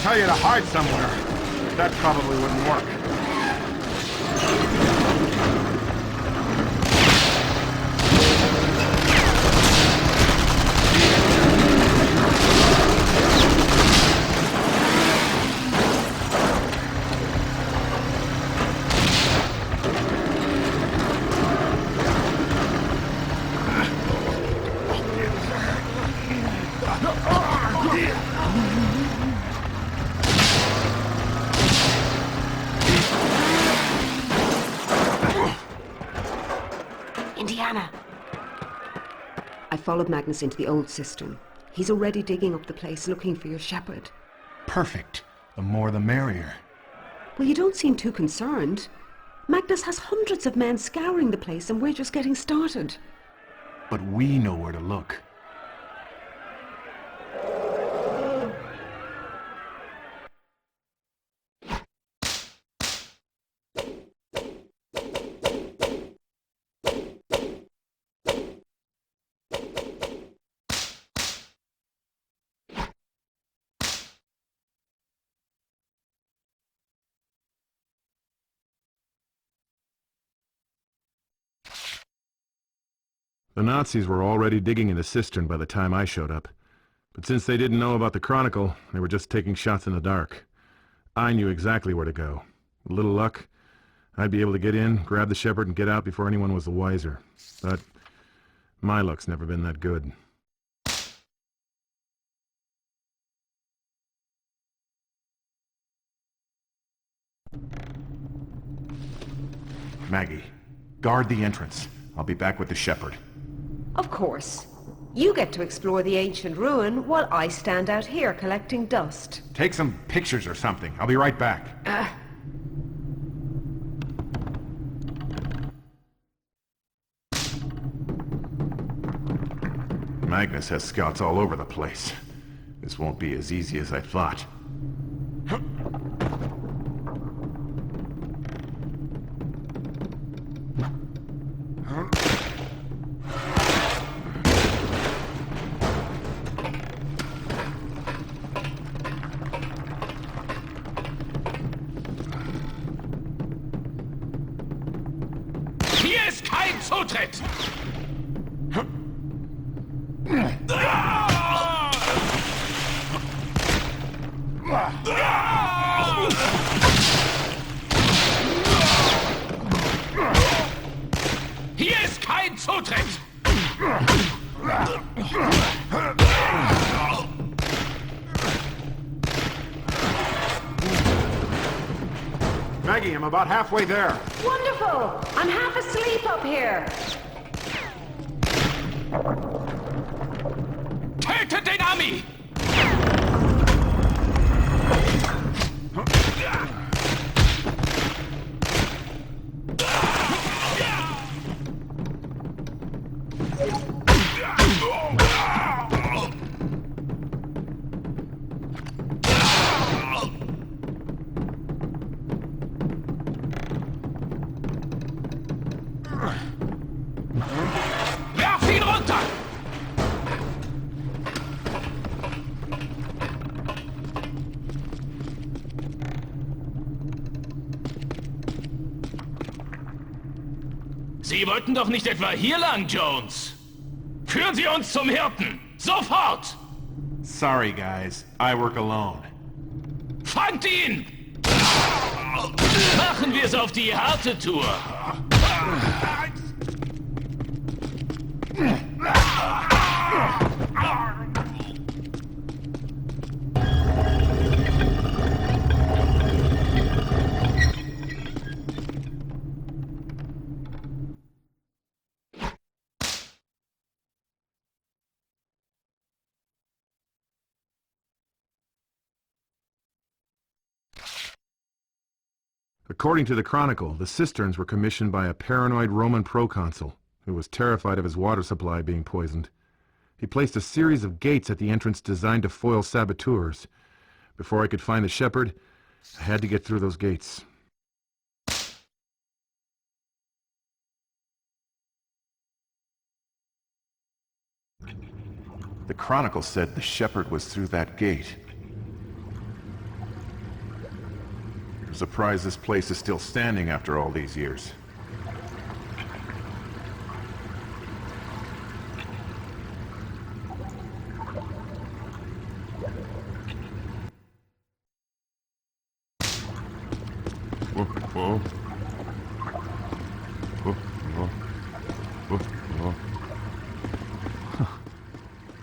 Tell you to hide somewhere. That probably wouldn't work. Indiana! I followed Magnus into the old cistern. He's already digging up the place looking for your shepherd. Perfect. The more the merrier. Well, you don't seem too concerned. Magnus has hundreds of men scouring the place and we're just getting started. But we know where to look. The Nazis were already digging in the cistern by the time I showed up. But since they didn't know about the Chronicle, they were just taking shots in the dark. I knew exactly where to go. With a little luck, I'd be able to get in, grab the shepherd, and get out before anyone was the wiser. But my luck's never been that good. Maggie, guard the entrance. I'll be back with the shepherd. Of course. You get to explore the ancient ruin while I stand out here collecting dust. Take some pictures or something. I'll be right back. Magnus has scouts all over the place. This won't be as easy as I thought. Hier ist kein Zutritt! Hier ist kein Zutritt! Maggie, I'm about halfway there. Wonderful! I'm half asleep up here. Tötet den Ami! Werf ihn runter! Sie wollten doch nicht etwa hier lang, Jones? Führen Sie uns zum Hirten! Sofort! Sorry, guys. I work alone. Fangt ihn! Machen wir es auf die harte Tour! According to the Chronicle, the Cisterns were commissioned by a paranoid Roman proconsul who was terrified of his water supply being poisoned. He placed a series of gates at the entrance designed to foil saboteurs. Before I could find the shepherd, I had to get through those gates. The Chronicle said the shepherd was through that gate. I'm surprised this place is still standing after all these years. Whoa, whoa. Whoa, whoa. Whoa, whoa. Huh.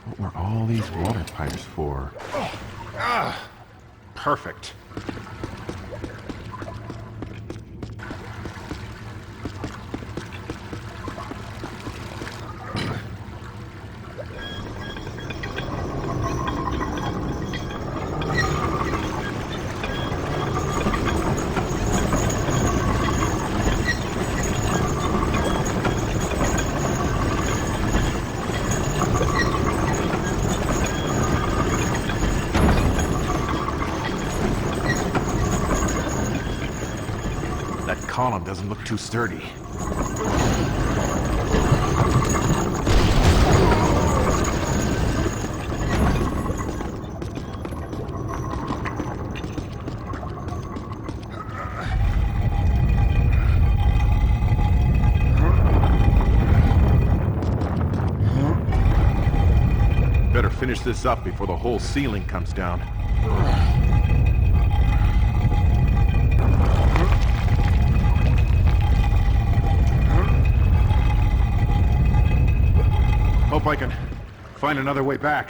What were all these water pipes for? Perfect. Column doesn't look too sturdy. Better finish this up before the whole ceiling comes down. Hope I can find another way back.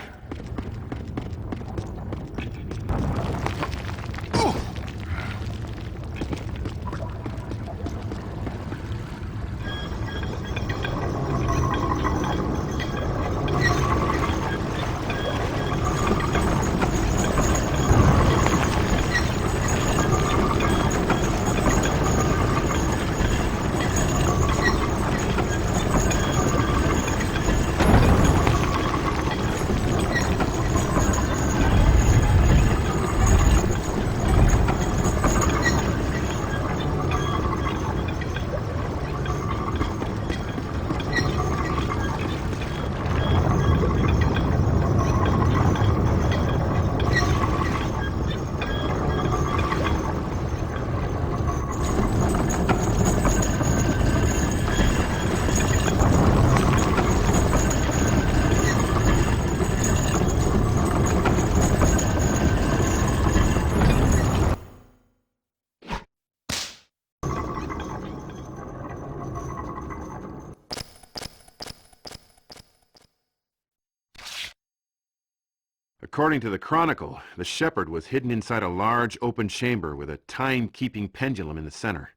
According to the Chronicle, the shepherd was hidden inside a large open chamber with a time-keeping pendulum in the center.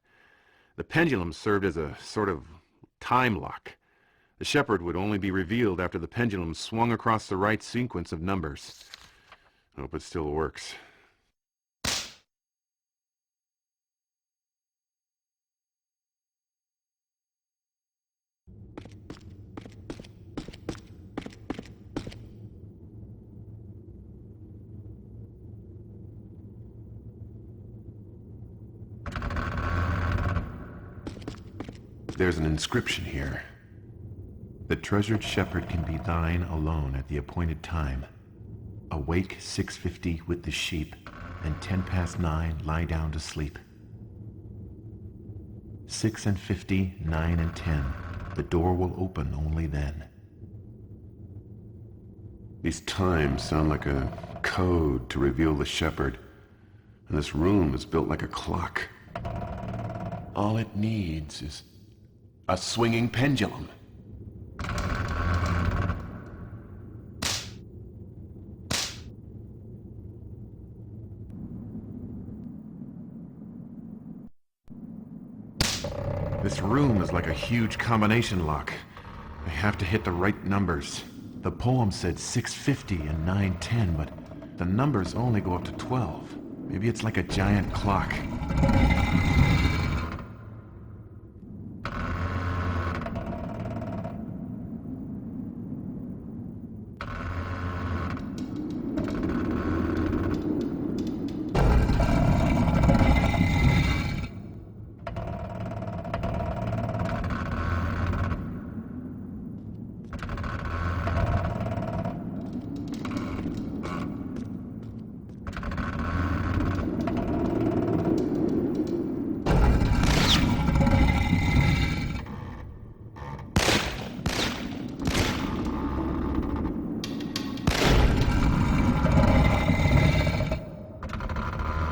The pendulum served as a sort of time lock. The shepherd would only be revealed after the pendulum swung across the right sequence of numbers. I hope it still works. There's an inscription here. The treasured shepherd can be thine alone at the appointed time. Awake 6:50 with the sheep, and 9:10 lie down to sleep. 6:50, 9 and 10. The door will open only then. These times sound like a code to reveal the shepherd, and this room is built like a clock. All it needs is a swinging pendulum. This room is like a huge combination lock. I have to hit the right numbers. The poem said 6:50 and 9:10, but the numbers only go up to 12. Maybe it's like a giant clock.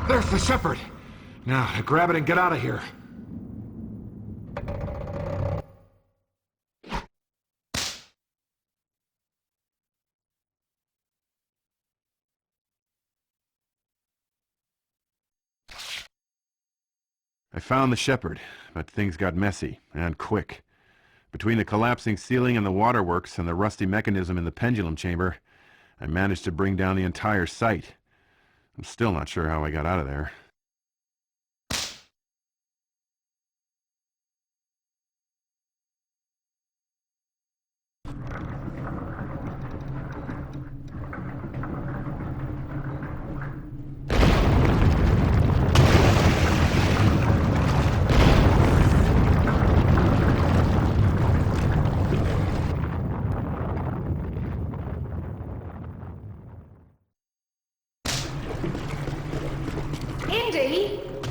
There's the shepherd! Now, grab it and get out of here. I found the shepherd, but things got messy, and quick. Between the collapsing ceiling and the waterworks and the rusty mechanism in the pendulum chamber, I managed to bring down the entire site. I'm still not sure how I got out of there.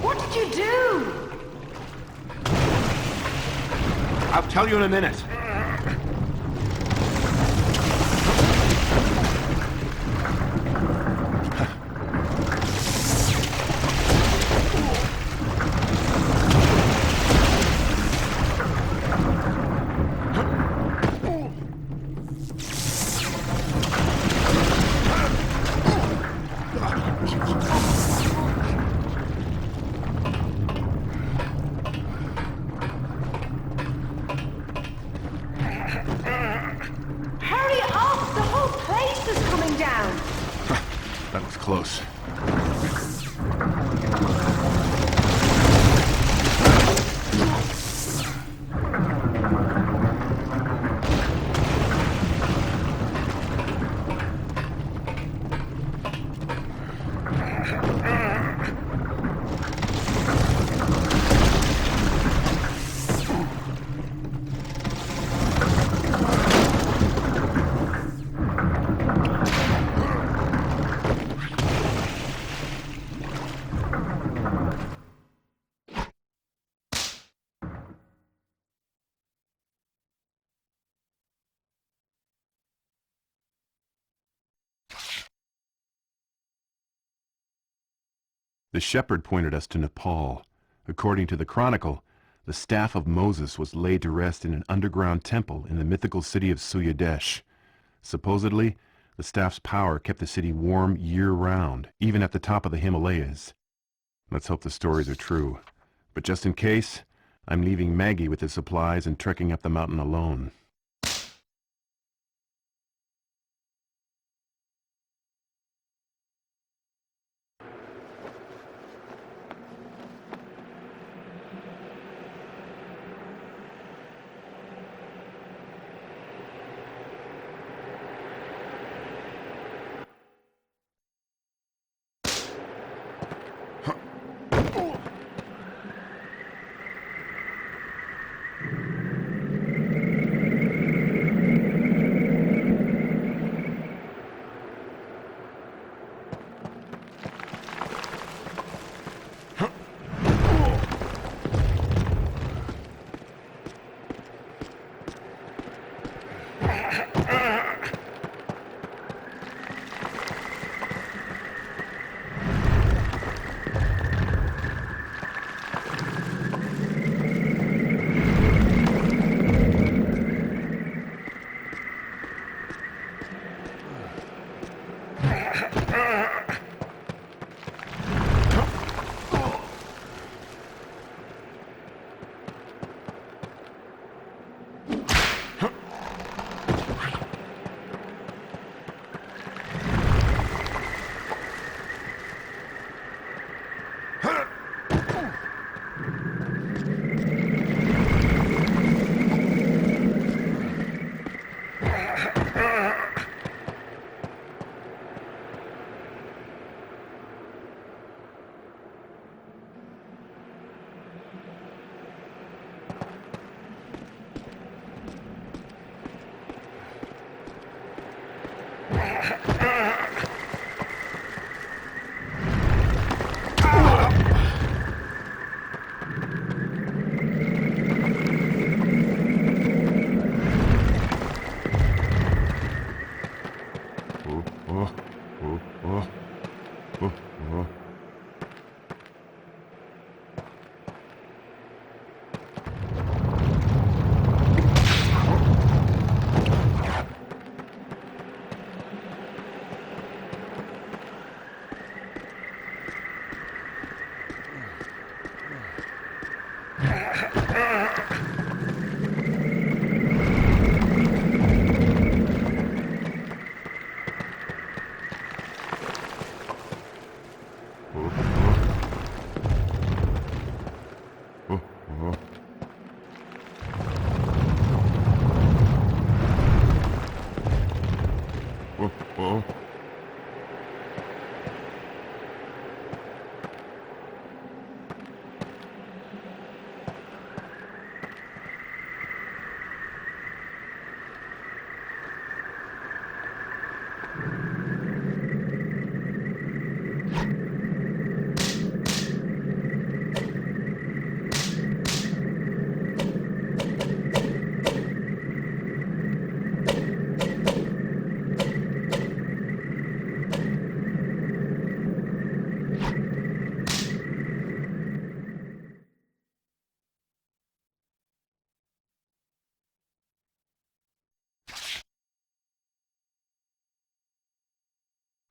What did you do? I'll tell you in a minute. That was close. The shepherd pointed us to Nepal. According to the Chronicle, the staff of Moses was laid to rest in an underground temple in the mythical city of Suya Desh. Supposedly, the staff's power kept the city warm year-round, even at the top of the Himalayas. Let's hope the stories are true. But just in case, I'm leaving Maggie with the supplies and trekking up the mountain alone.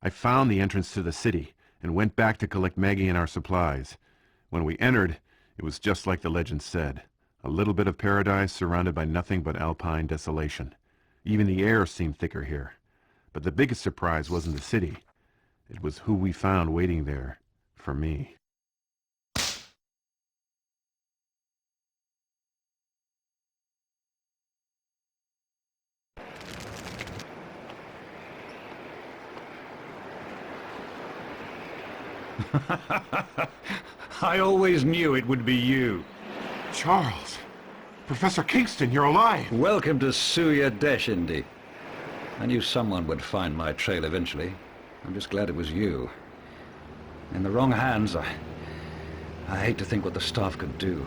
I found the entrance to the city and went back to collect Maggie and our supplies. When we entered, it was just like the legend said. A little bit of paradise surrounded by nothing but alpine desolation. Even the air seemed thicker here. But the biggest surprise wasn't the city. It was who we found waiting there for me. I always knew it would be you. Charles! Professor Kingston, you're alive! Welcome to Suya Desh, Indy. I knew someone would find my trail eventually. I'm just glad it was you. In the wrong hands, I hate to think what the staff could do.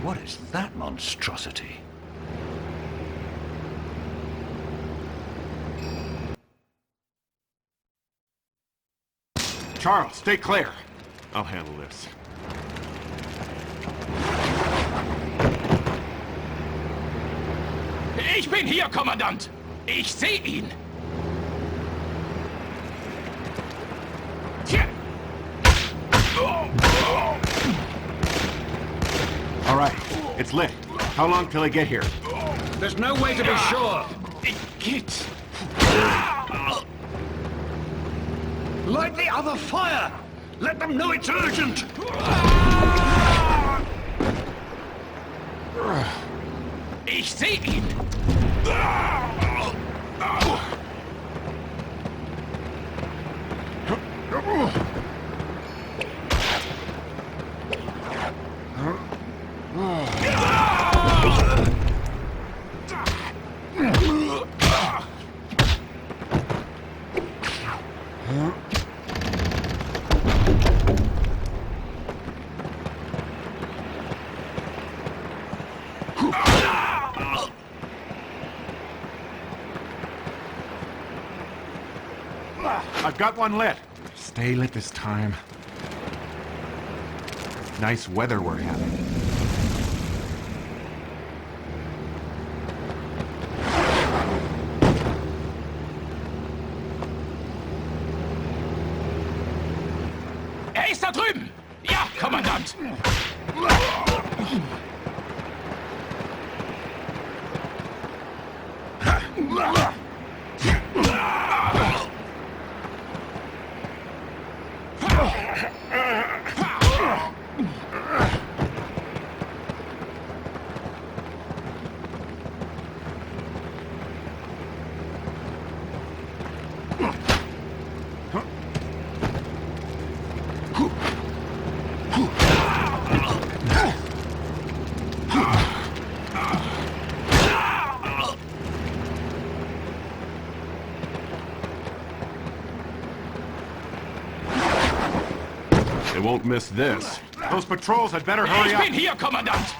What is that monstrosity? Charles, stay clear! I'll handle this. Ich bin hier, Kommandant! Ich sehe ihn! Tja. All right, it's lit. How long till I get here? There's no way to be sure. Geht! Light the other fire! Let them know it's urgent! Ich sehe ihn! I've got one lit. Stay lit this time. Nice weather we're having. Ist da drüben! Ja, Kommandant! They won't miss this. Those patrols had better hurry Ich up. bin hier, Kommandant!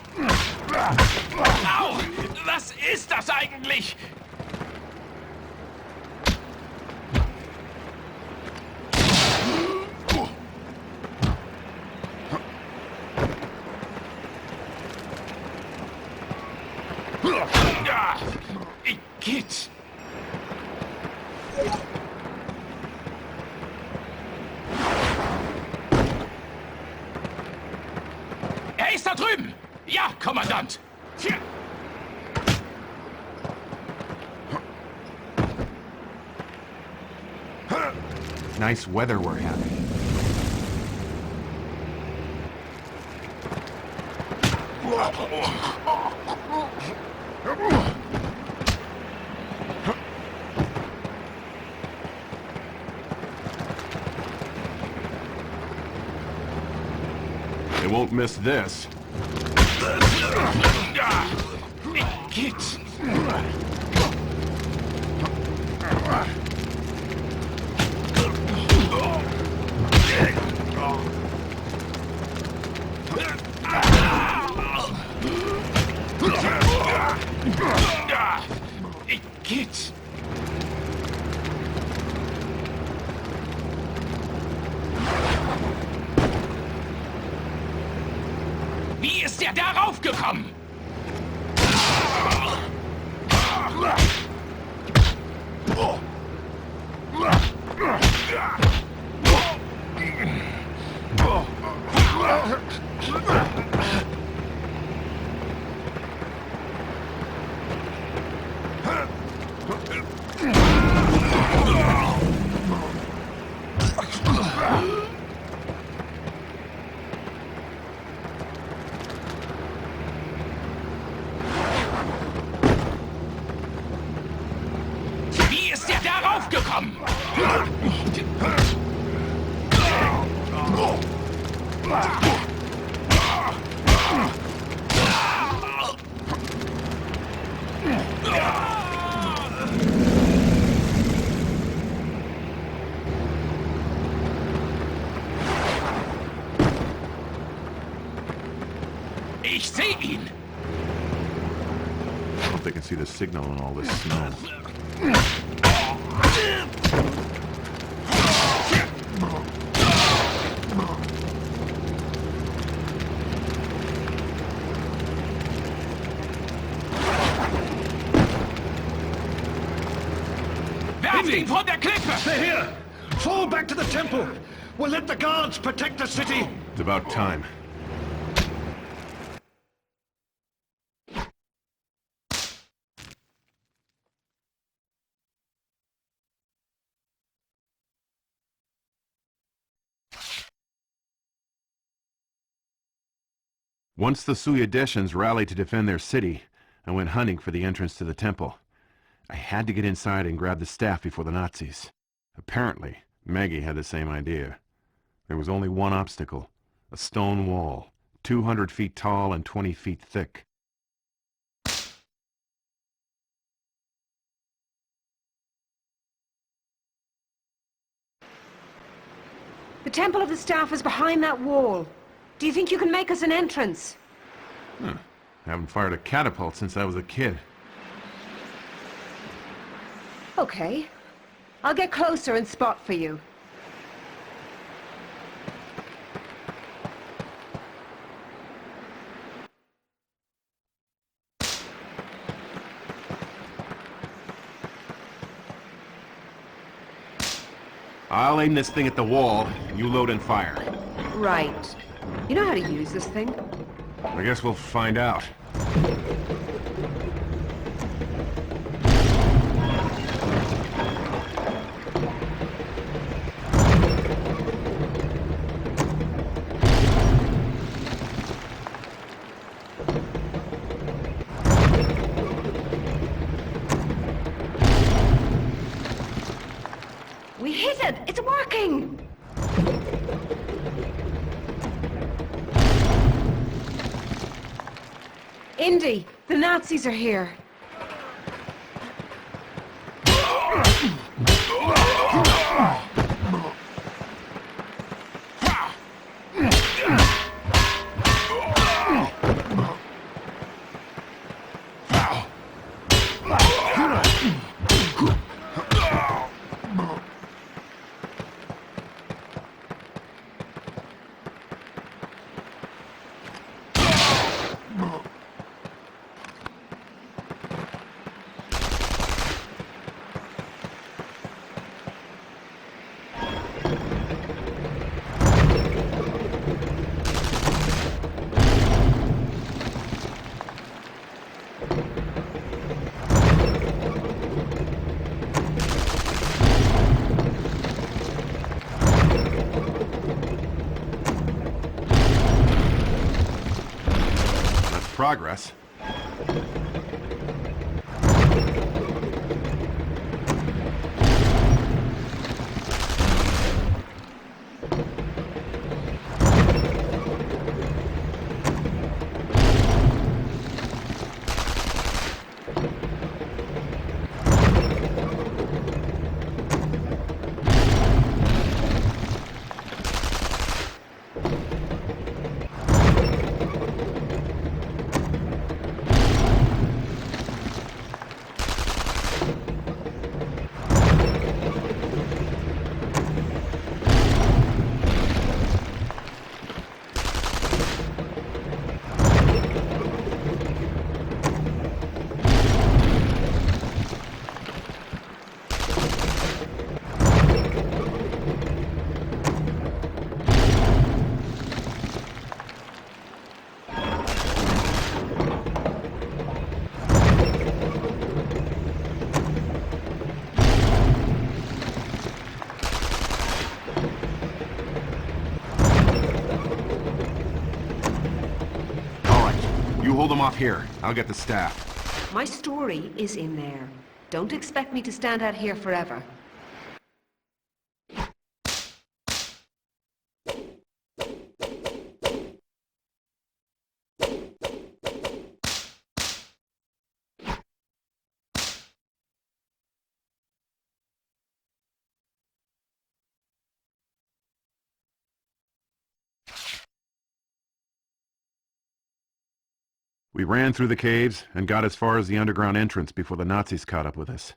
Au! Was ist das eigentlich? Igitt! Er ist da drüben! Ja, Kommandant! Tja. Nice weather we're having. They won't miss this. Igitt! Igitt! Wie ist der darauf gekommen? Wie ist der darauf gekommen? Ich sehe ihn! I hope they can see the signal in all this snow. Werft ihn von der Klippe! They're here! Fall back to the temple! We'll let the guards protect the city! It's about time. Once the Suya Deshans rallied to defend their city, I went hunting for the entrance to the temple. I had to get inside and grab the staff before the Nazis. Apparently, Maggie had the same idea. There was only one obstacle, a stone wall, 200 feet tall and 20 feet thick. The Temple of the Staff is behind that wall. Do you think you can make us an entrance? Haven't fired a catapult since I was a kid. Okay. I'll get closer and spot for you. I'll aim this thing at the wall, and you load and fire. Right. You know how to use this thing? I guess we'll find out. We hit it! It's working! Indy, the Nazis are here. Progress. You hold them off here. I'll get the staff. My story is in there. Don't expect me to stand out here forever. We ran through the caves and got as far as the underground entrance before the Nazis caught up with us.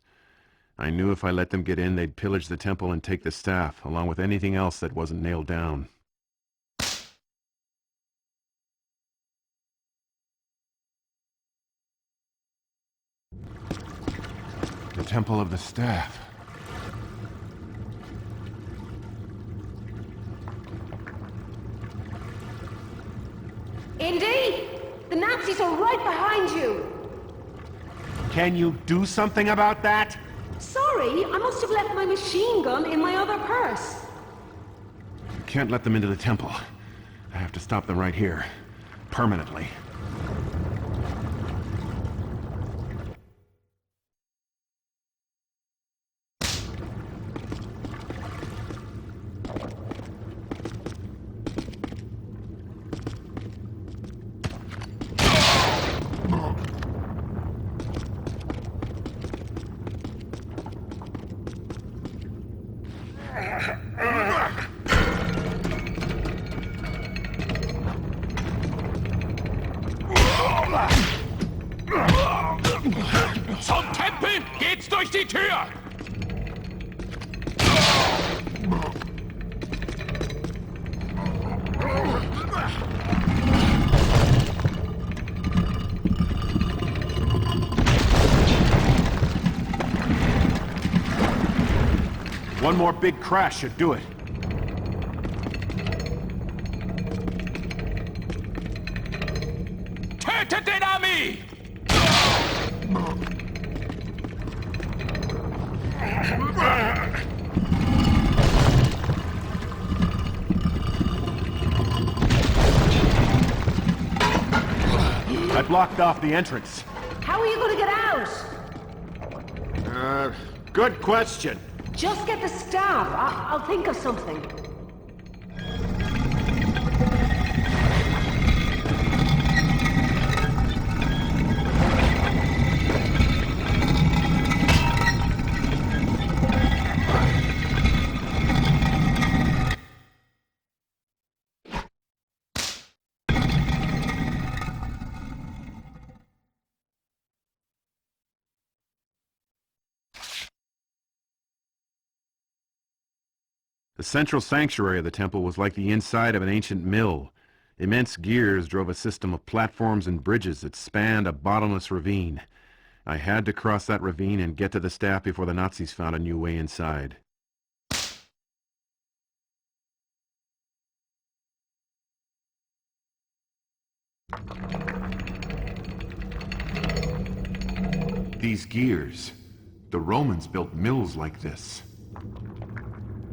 I knew if I let them get in, they'd pillage the temple and take the staff, along with anything else that wasn't nailed down. The Temple of the Staff. Indy! The Nazis are right behind you! Can you do something about that? Sorry, I must have left my machine gun in my other purse. You can't let them into the temple. I have to stop them right here. Permanently. Zum Tempel geht's durch die Tür! One more big crash should do it. Tötet den Ami! I blocked off the entrance. How are you going to get out? Good question. Just get the staff. I'll think of something. The central sanctuary of the temple was like the inside of an ancient mill. Immense gears drove a system of platforms and bridges that spanned a bottomless ravine. I had to cross that ravine and get to the staff before the Nazis found a new way inside. These gears. The Romans built mills like this.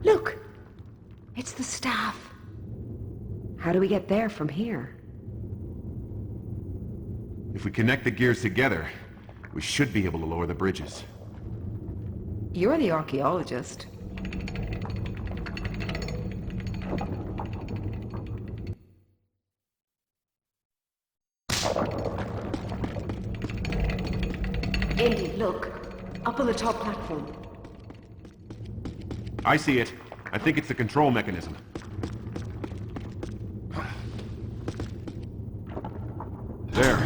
Look! It's the staff. How do we get there from here? If we connect the gears together, we should be able to lower the bridges. You're the archaeologist. Indy, look. Up on the top platform. I see it. I think it's the control mechanism. There.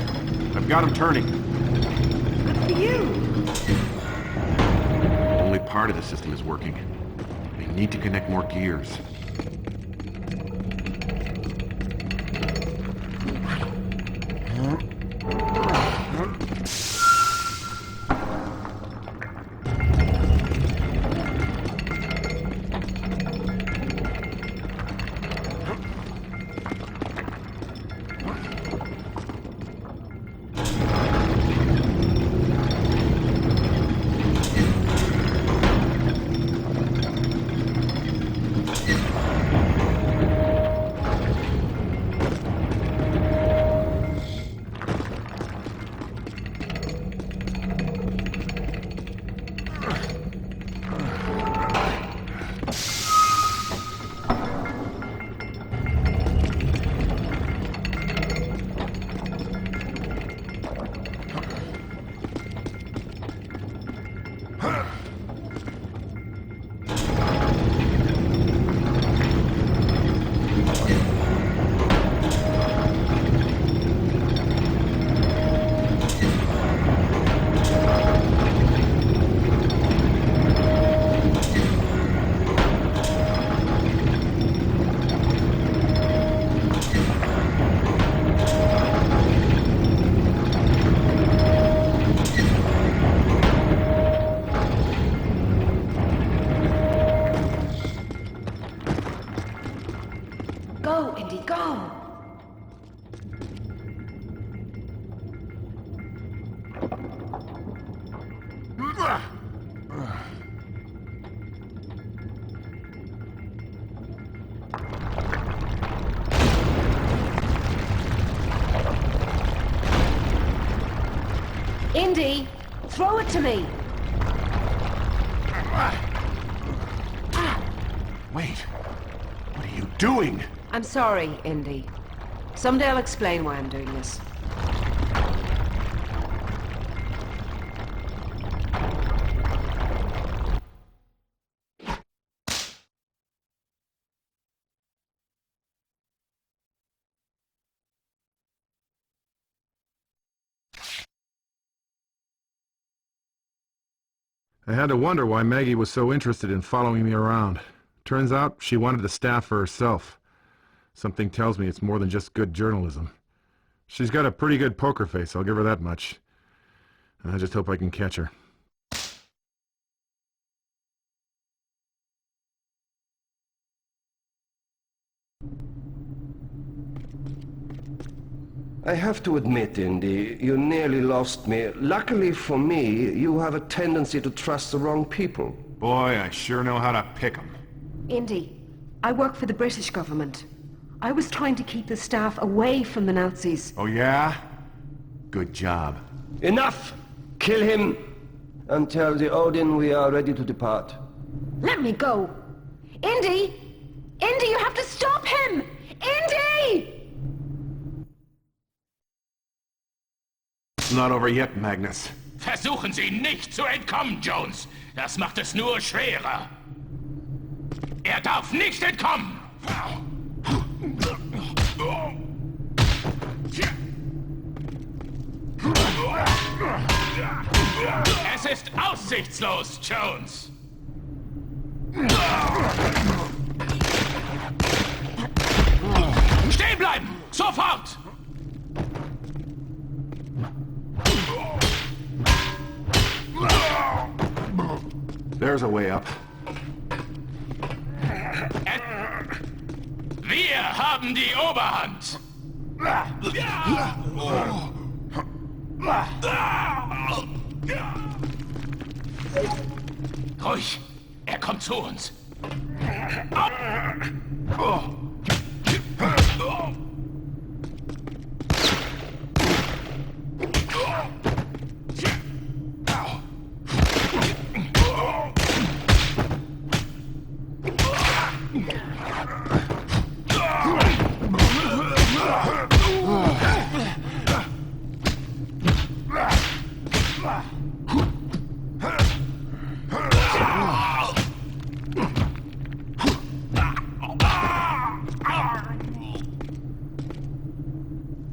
I've got him turning. Good for you. Only part of the system is working. We need to connect more gears. Go, Indy, go! Indy, throw it to me! Wait! What are you doing? I'm sorry, Indy. Someday I'll explain why I'm doing this. I had to wonder why Maggie was so interested in following me around. Turns out she wanted the staff for herself. Something tells me it's more than just good journalism. She's got a pretty good poker face, I'll give her that much. I just hope I can catch her. I have to admit, Indy, you nearly lost me. Luckily for me, you have a tendency to trust the wrong people. Boy, I sure know how to pick 'em. Indy, I work for the British government. I was trying to keep the staff away from the Nazis. Oh yeah? Good job. Enough! Kill him! And tell the Odin we are ready to depart. Let me go! Indy! Indy, you have to stop him! Indy! It's not over yet, Magnus. Versuchen Sie nicht zu entkommen, Jones. Das macht es nur schwerer. Er darf nicht entkommen! Es ist aussichtslos, Jones! Stehen bleiben! Sofort! There's a way up. Wir haben die Oberhand! Ruhig, er kommt zu uns.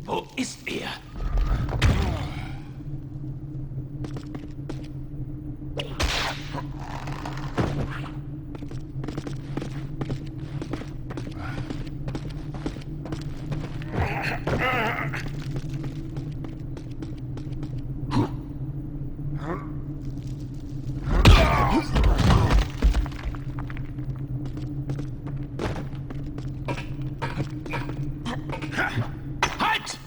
Wo ist er? Halt!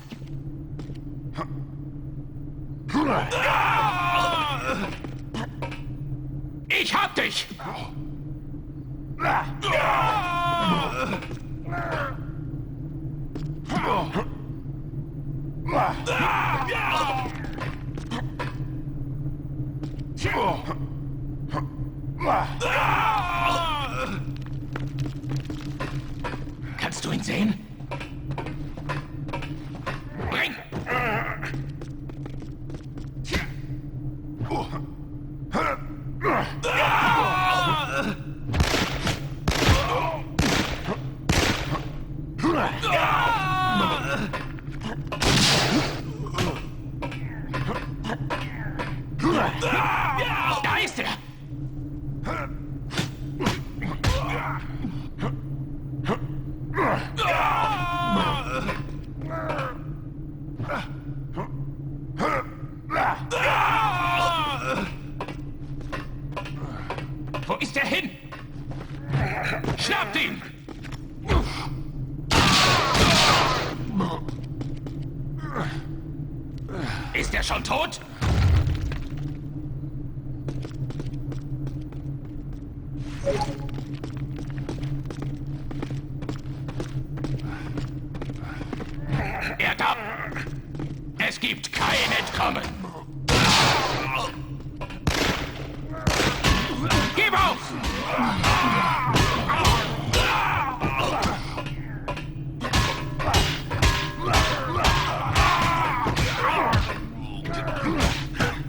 Ich hab dich! Kannst du ihn sehen? Bring! Da ist er! Wo ist er hin? Schnappt ihn! Ist er schon tot? Er da! Es gibt kein Entkommen! Gib auf!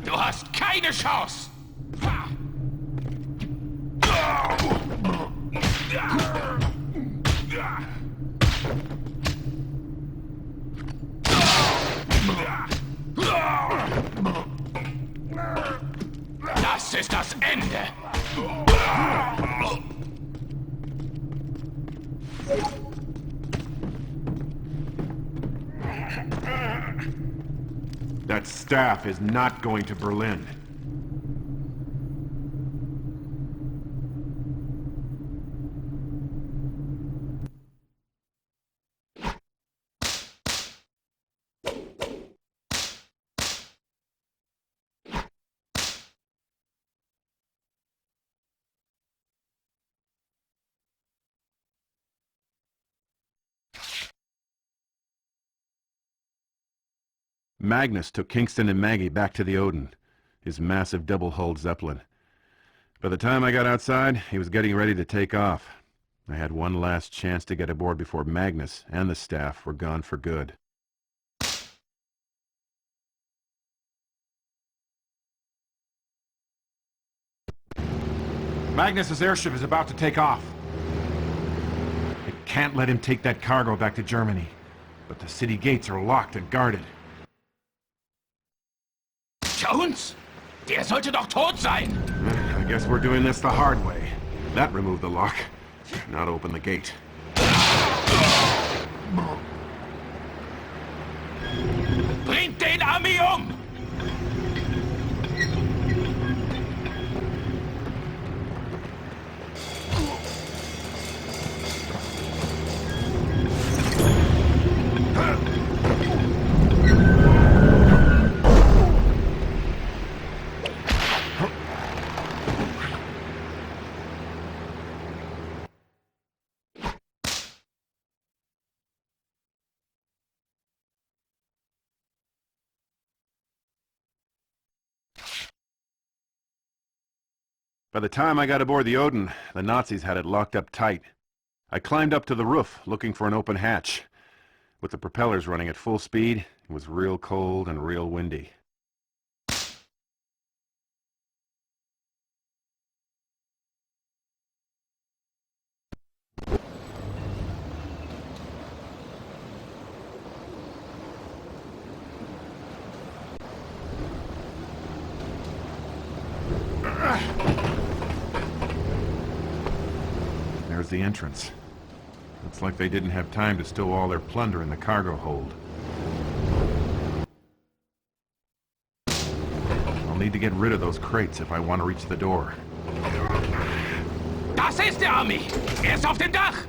Du hast keine Chance! Das ist das Ende! That staff is not going to Berlin. Magnus took Kingston and Maggie back to the Odin, his massive double-hulled Zeppelin. By the time I got outside, he was getting ready to take off. I had one last chance to get aboard before Magnus and the staff were gone for good. Magnus's airship is about to take off. I can't let him take that cargo back to Germany, but the city gates are locked and guarded. Jones? Der sollte doch tot sein! I guess we're doing this the hard way. That removed the lock, not open the gate. Army um! By the time I got aboard the Odin, the Nazis had it locked up tight. I climbed up to the roof, looking for an open hatch. With the propellers running at full speed, it was real cold and real windy. There's the entrance. Looks like they didn't have time to stow all their plunder in the cargo hold. I'll need to get rid of those crates if I want to reach the door. Das ist der Army! Er ist auf dem Dach!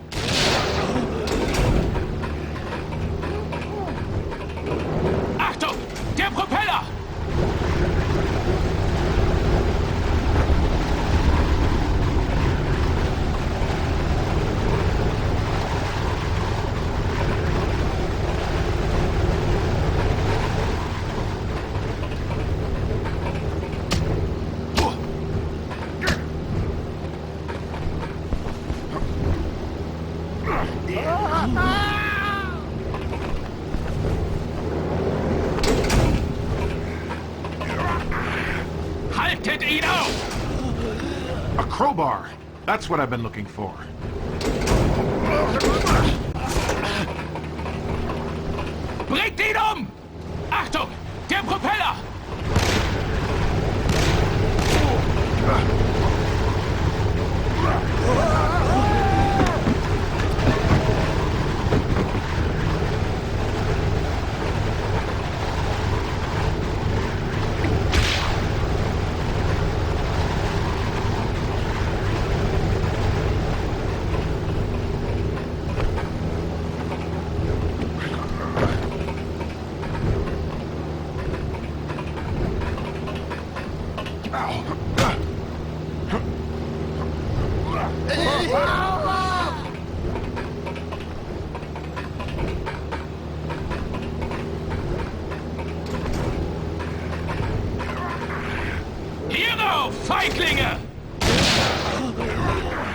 Achtung! Der Propeller! Haltet ihn auf! A crowbar! That's what I've been looking for. Bringt ihn um! Achtung! Der Propeller! Hierrauf, Feiglinge!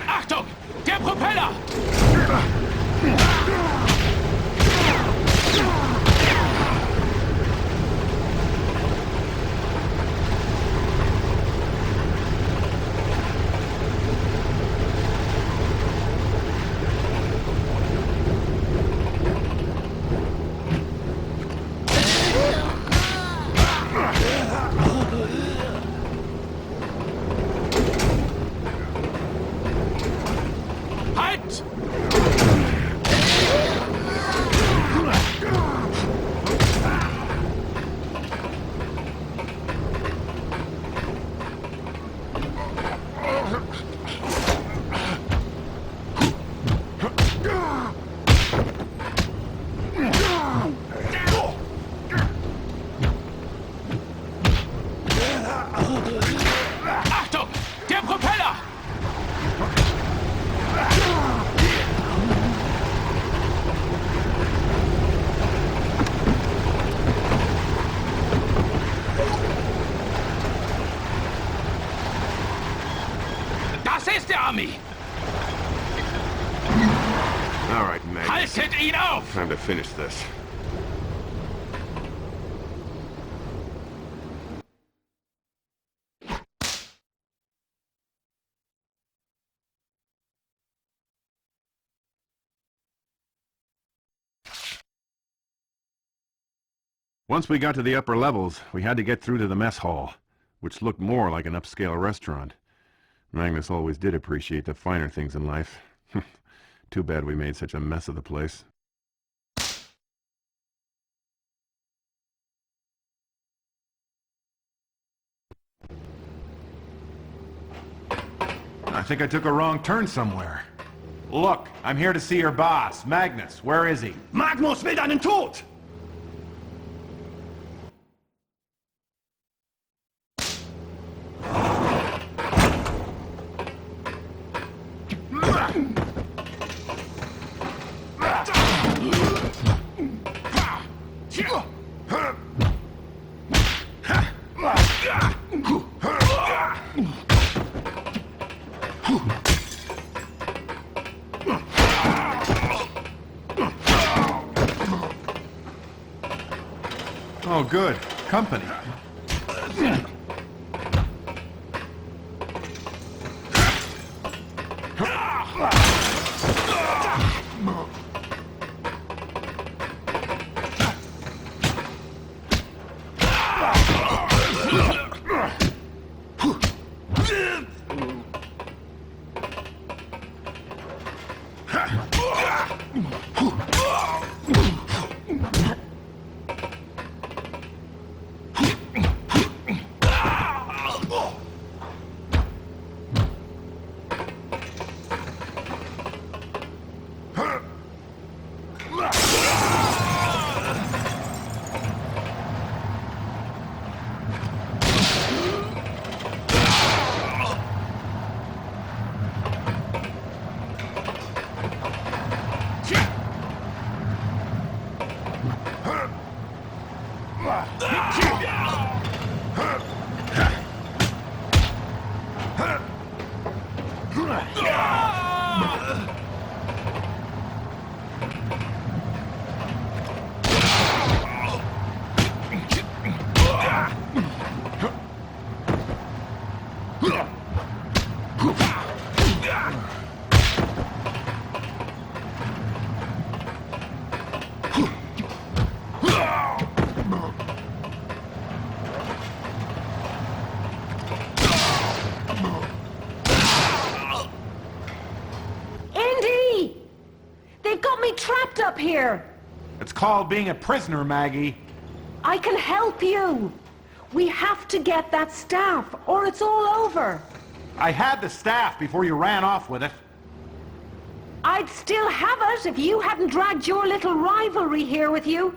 Achtung! Der Propeller! Halt! Achtung! Der Propeller! Das ist der Army! All right, Magnus. Haltet ihn auf! Time to finish this. Once we got to the upper levels, we had to get through to the mess hall, which looked more like an upscale restaurant. Magnus always did appreciate the finer things in life. Too bad we made such a mess of the place. I think I took a wrong turn somewhere. Look, I'm here to see your boss, Magnus. Where is he? Magnus will deinen Tod! Oh, good. Company. Trapped up here! It's called being a prisoner, Maggie. I can help you! We have to get that staff, or it's all over! I had the staff before you ran off with it. I'd still have it if you hadn't dragged your little rivalry here with you.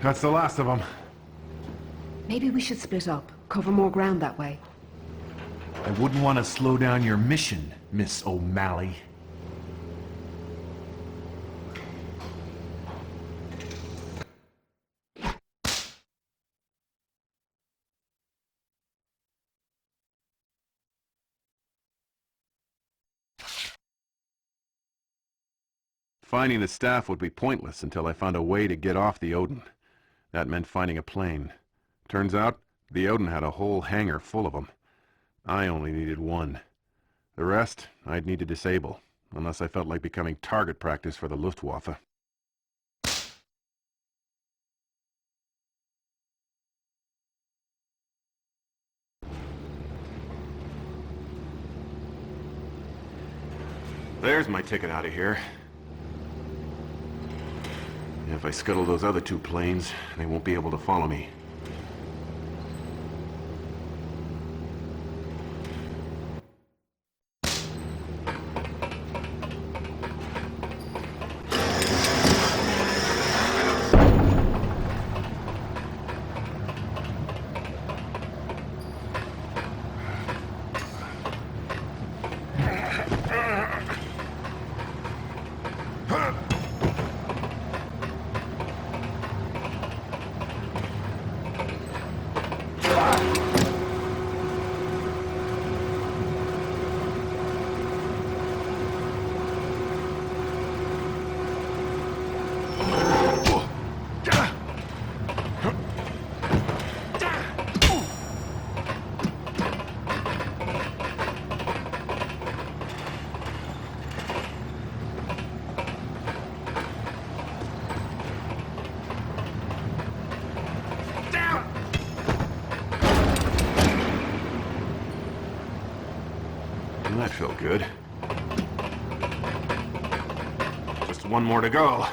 That's the last of them. Maybe we should split up, cover more ground that way. I wouldn't want to slow down your mission, Miss O'Malley. Finding the staff would be pointless until I found a way to get off the Odin. That meant finding a plane. Turns out, the Odin had a whole hangar full of them. I only needed one. The rest, I'd need to disable, unless I felt like becoming target practice for the Luftwaffe. There's my ticket out of here. If I scuttle those other two planes, they won't be able to follow me. That felt good. Just one more to go.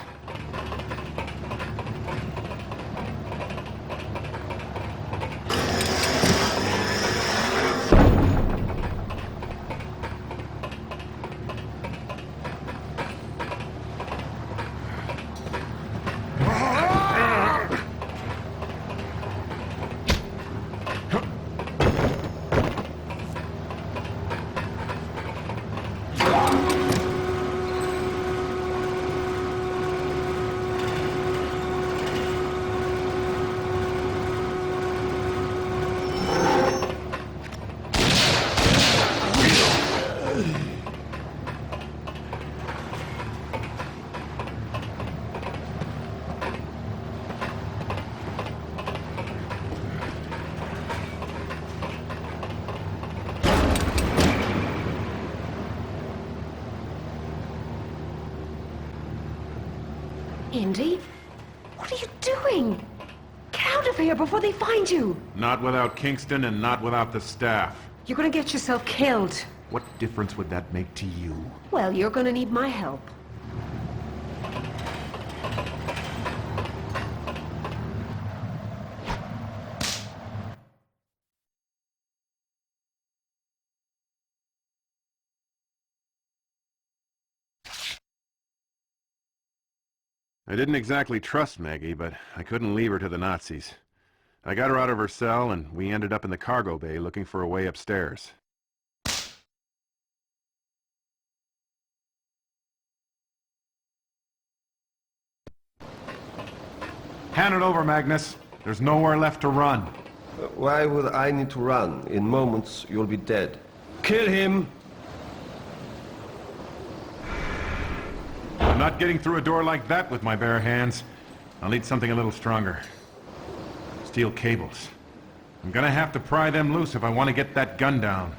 Indy? What are you doing? Get out of here before they find you! Not without Kingston and not without the staff. You're gonna get yourself killed. What difference would that make to you? Well, you're gonna need my help. I didn't exactly trust Maggie, but I couldn't leave her to the Nazis. I got her out of her cell, and we ended up in the cargo bay looking for a way upstairs. Hand it over, Magnus. There's nowhere left to run. Why would I need to run? In moments, you'll be dead. Kill him! I'm not getting through a door like that with my bare hands. I'll need something a little stronger. Steel cables. I'm gonna have to pry them loose if I want to get that gun down.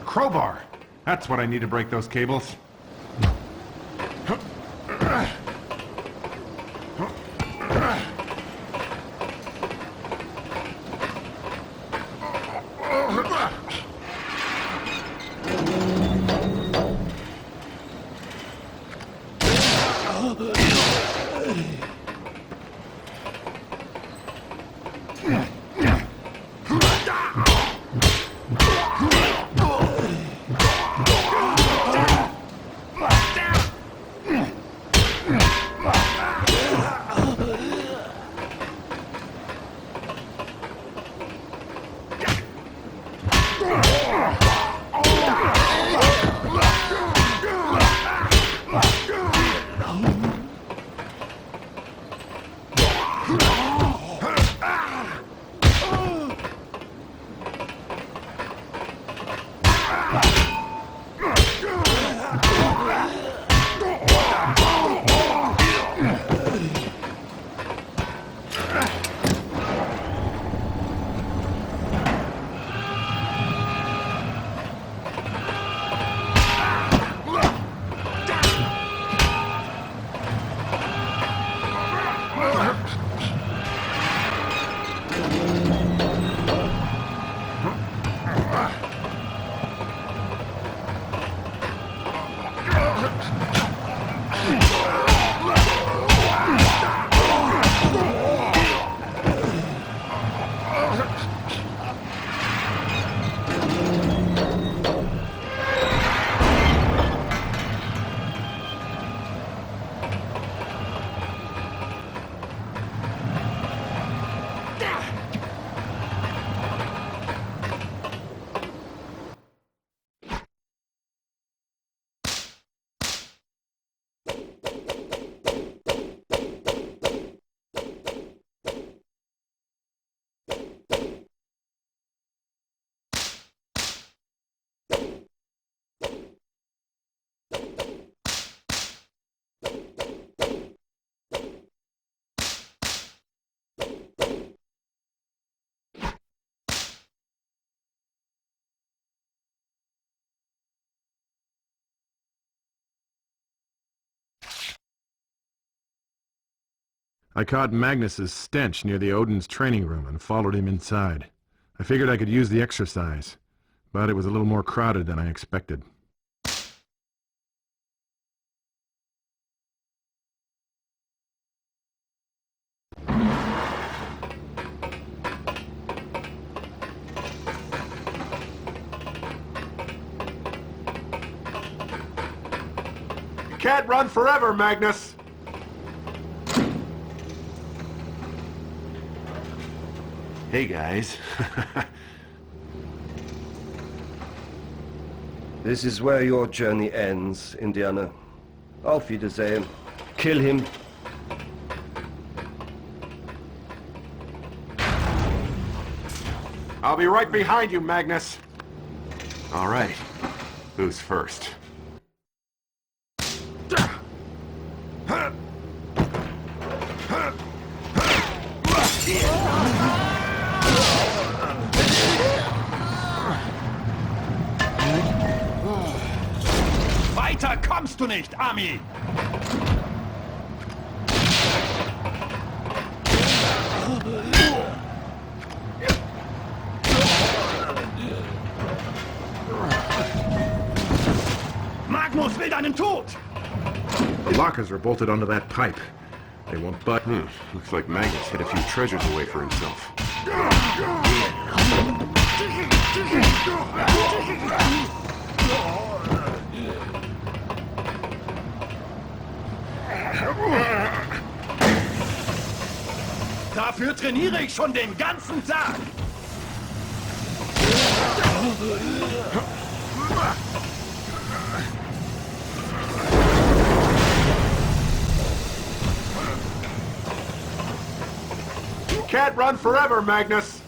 Crowbar! That's what I need to break those cables. I caught Magnus's stench near the Odin's training room and followed him inside. I figured I could use the exercise, but it was a little more crowded than I expected. You can't run forever, Magnus! Hey, guys. This is where your journey ends, Indiana. Auf Wiedersehen. Kill him. I'll be right behind you, Magnus. All right. Who's first? Weiter kommst du nicht, Ami! Magnus will deinen Tod! The lockers are bolted onto that pipe. They won't budge. Looks like Magnus hid a few treasures away for himself. Dafür trainiere ich schon den ganzen Tag! You can't run forever, Magnus!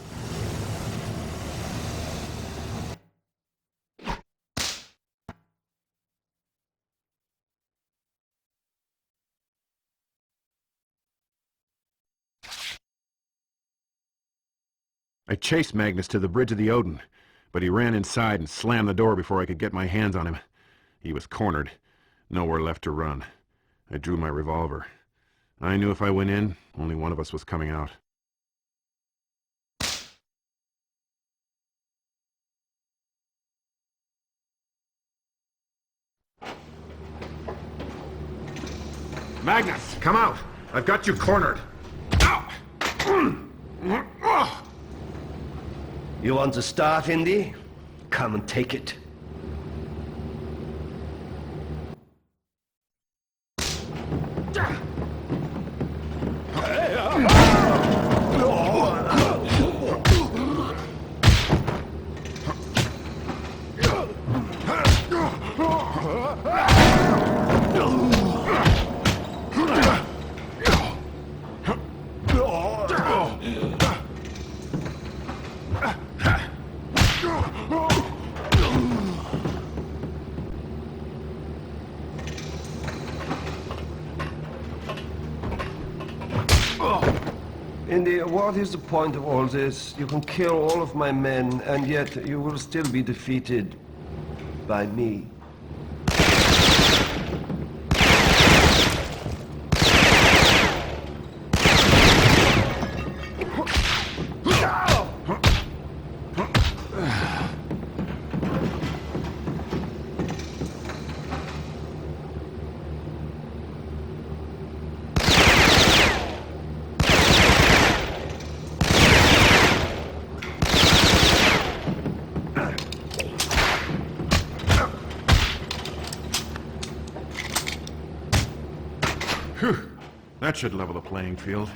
I chased Magnus to the bridge of the Odin, but he ran inside and slammed the door before I could get my hands on him. He was cornered. Nowhere left to run. I drew my revolver. I knew if I went in, only one of us was coming out. Magnus, come out! I've got you cornered! You want the staff, Indy? Come and take it. Indy, what is the point of all this? You can kill all of my men, and yet you will still be defeated by me. That should level the playing field.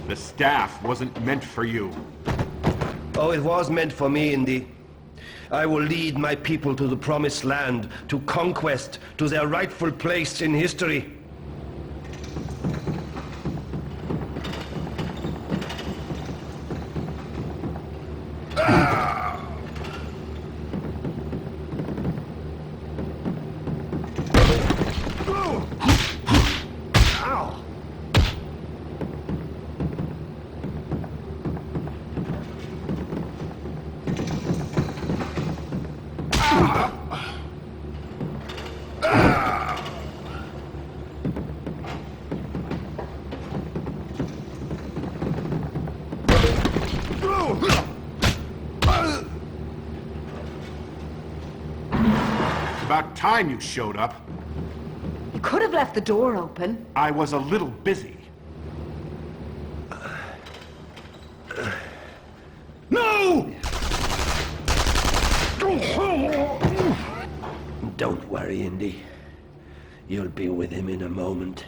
The staff wasn't meant for you. Oh, it was meant for me, Indy. I will lead my people to the promised land, to conquest, to their rightful place in history. Ow! About time you showed up. You could have left the door open. I was a little busy. No! Don't worry, Indy. You'll be with him in a moment.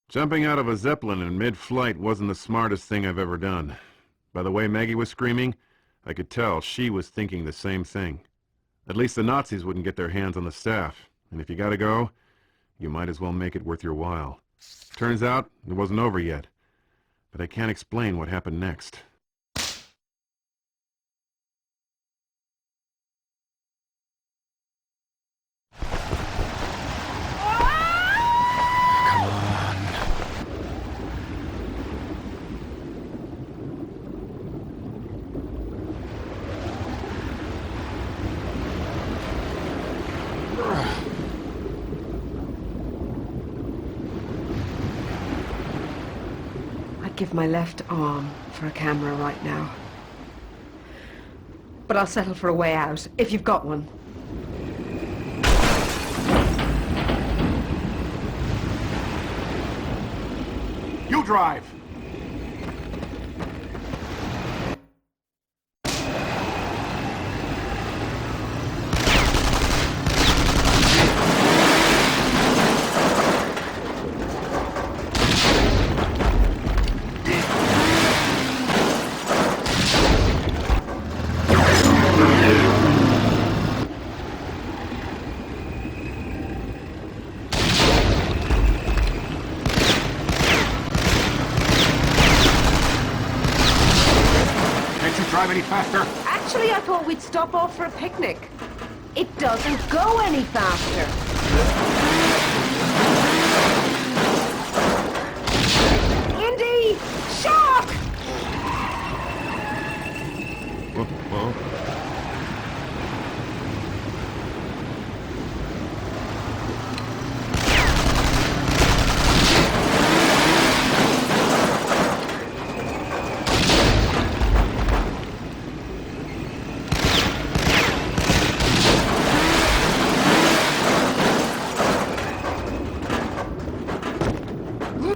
Jumping out of a Zeppelin in mid-flight wasn't the smartest thing I've ever done. By the way Maggie was screaming, I could tell she was thinking the same thing. At least the Nazis wouldn't get their hands on the staff, and if you gotta go, you might as well make it worth your while. Turns out, it wasn't over yet, but I can't explain what happened next. I'd give my left arm for a camera right now. But I'll settle for a way out, if you've got one. You drive! Any faster? Actually, I thought we'd stop off for a picnic. It doesn't go any faster. Indy! Shock! Whoa.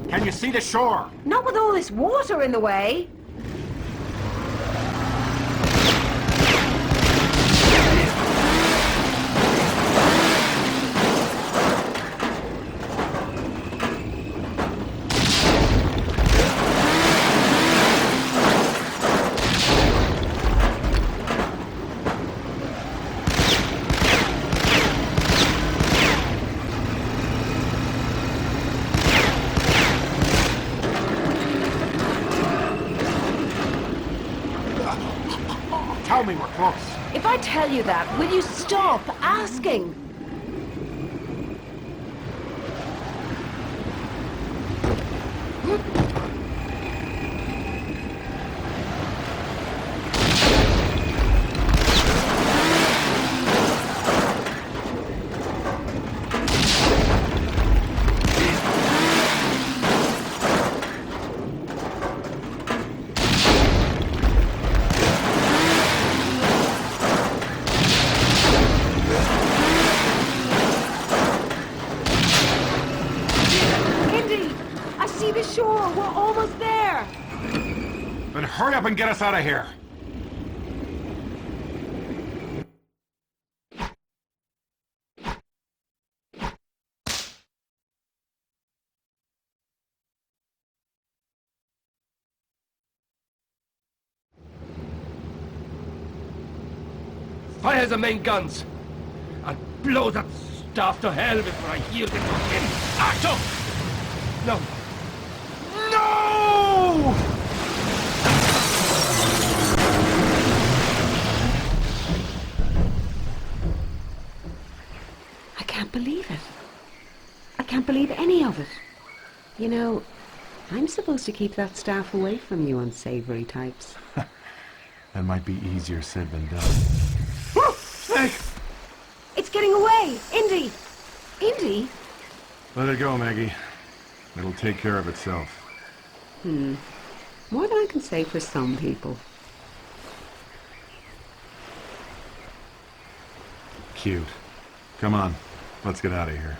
Can you see the shore? Not with all this water in the way. Tell me we're close. If I tell you that, will you stop asking? Sure, we're almost there. Then hurry up and get us out of here. Fire the main guns and blow that off to hell before I healed it from him. Achtung! No! No! I can't believe it. I can't believe any of it. You know, I'm supposed to keep that staff away from you unsavory types. That might be easier said than done. Snake! It's getting away! Indy! Indy? Let it go, Maggie. It'll take care of itself. More than I can say for some people. Cute. Come on, let's get out of here.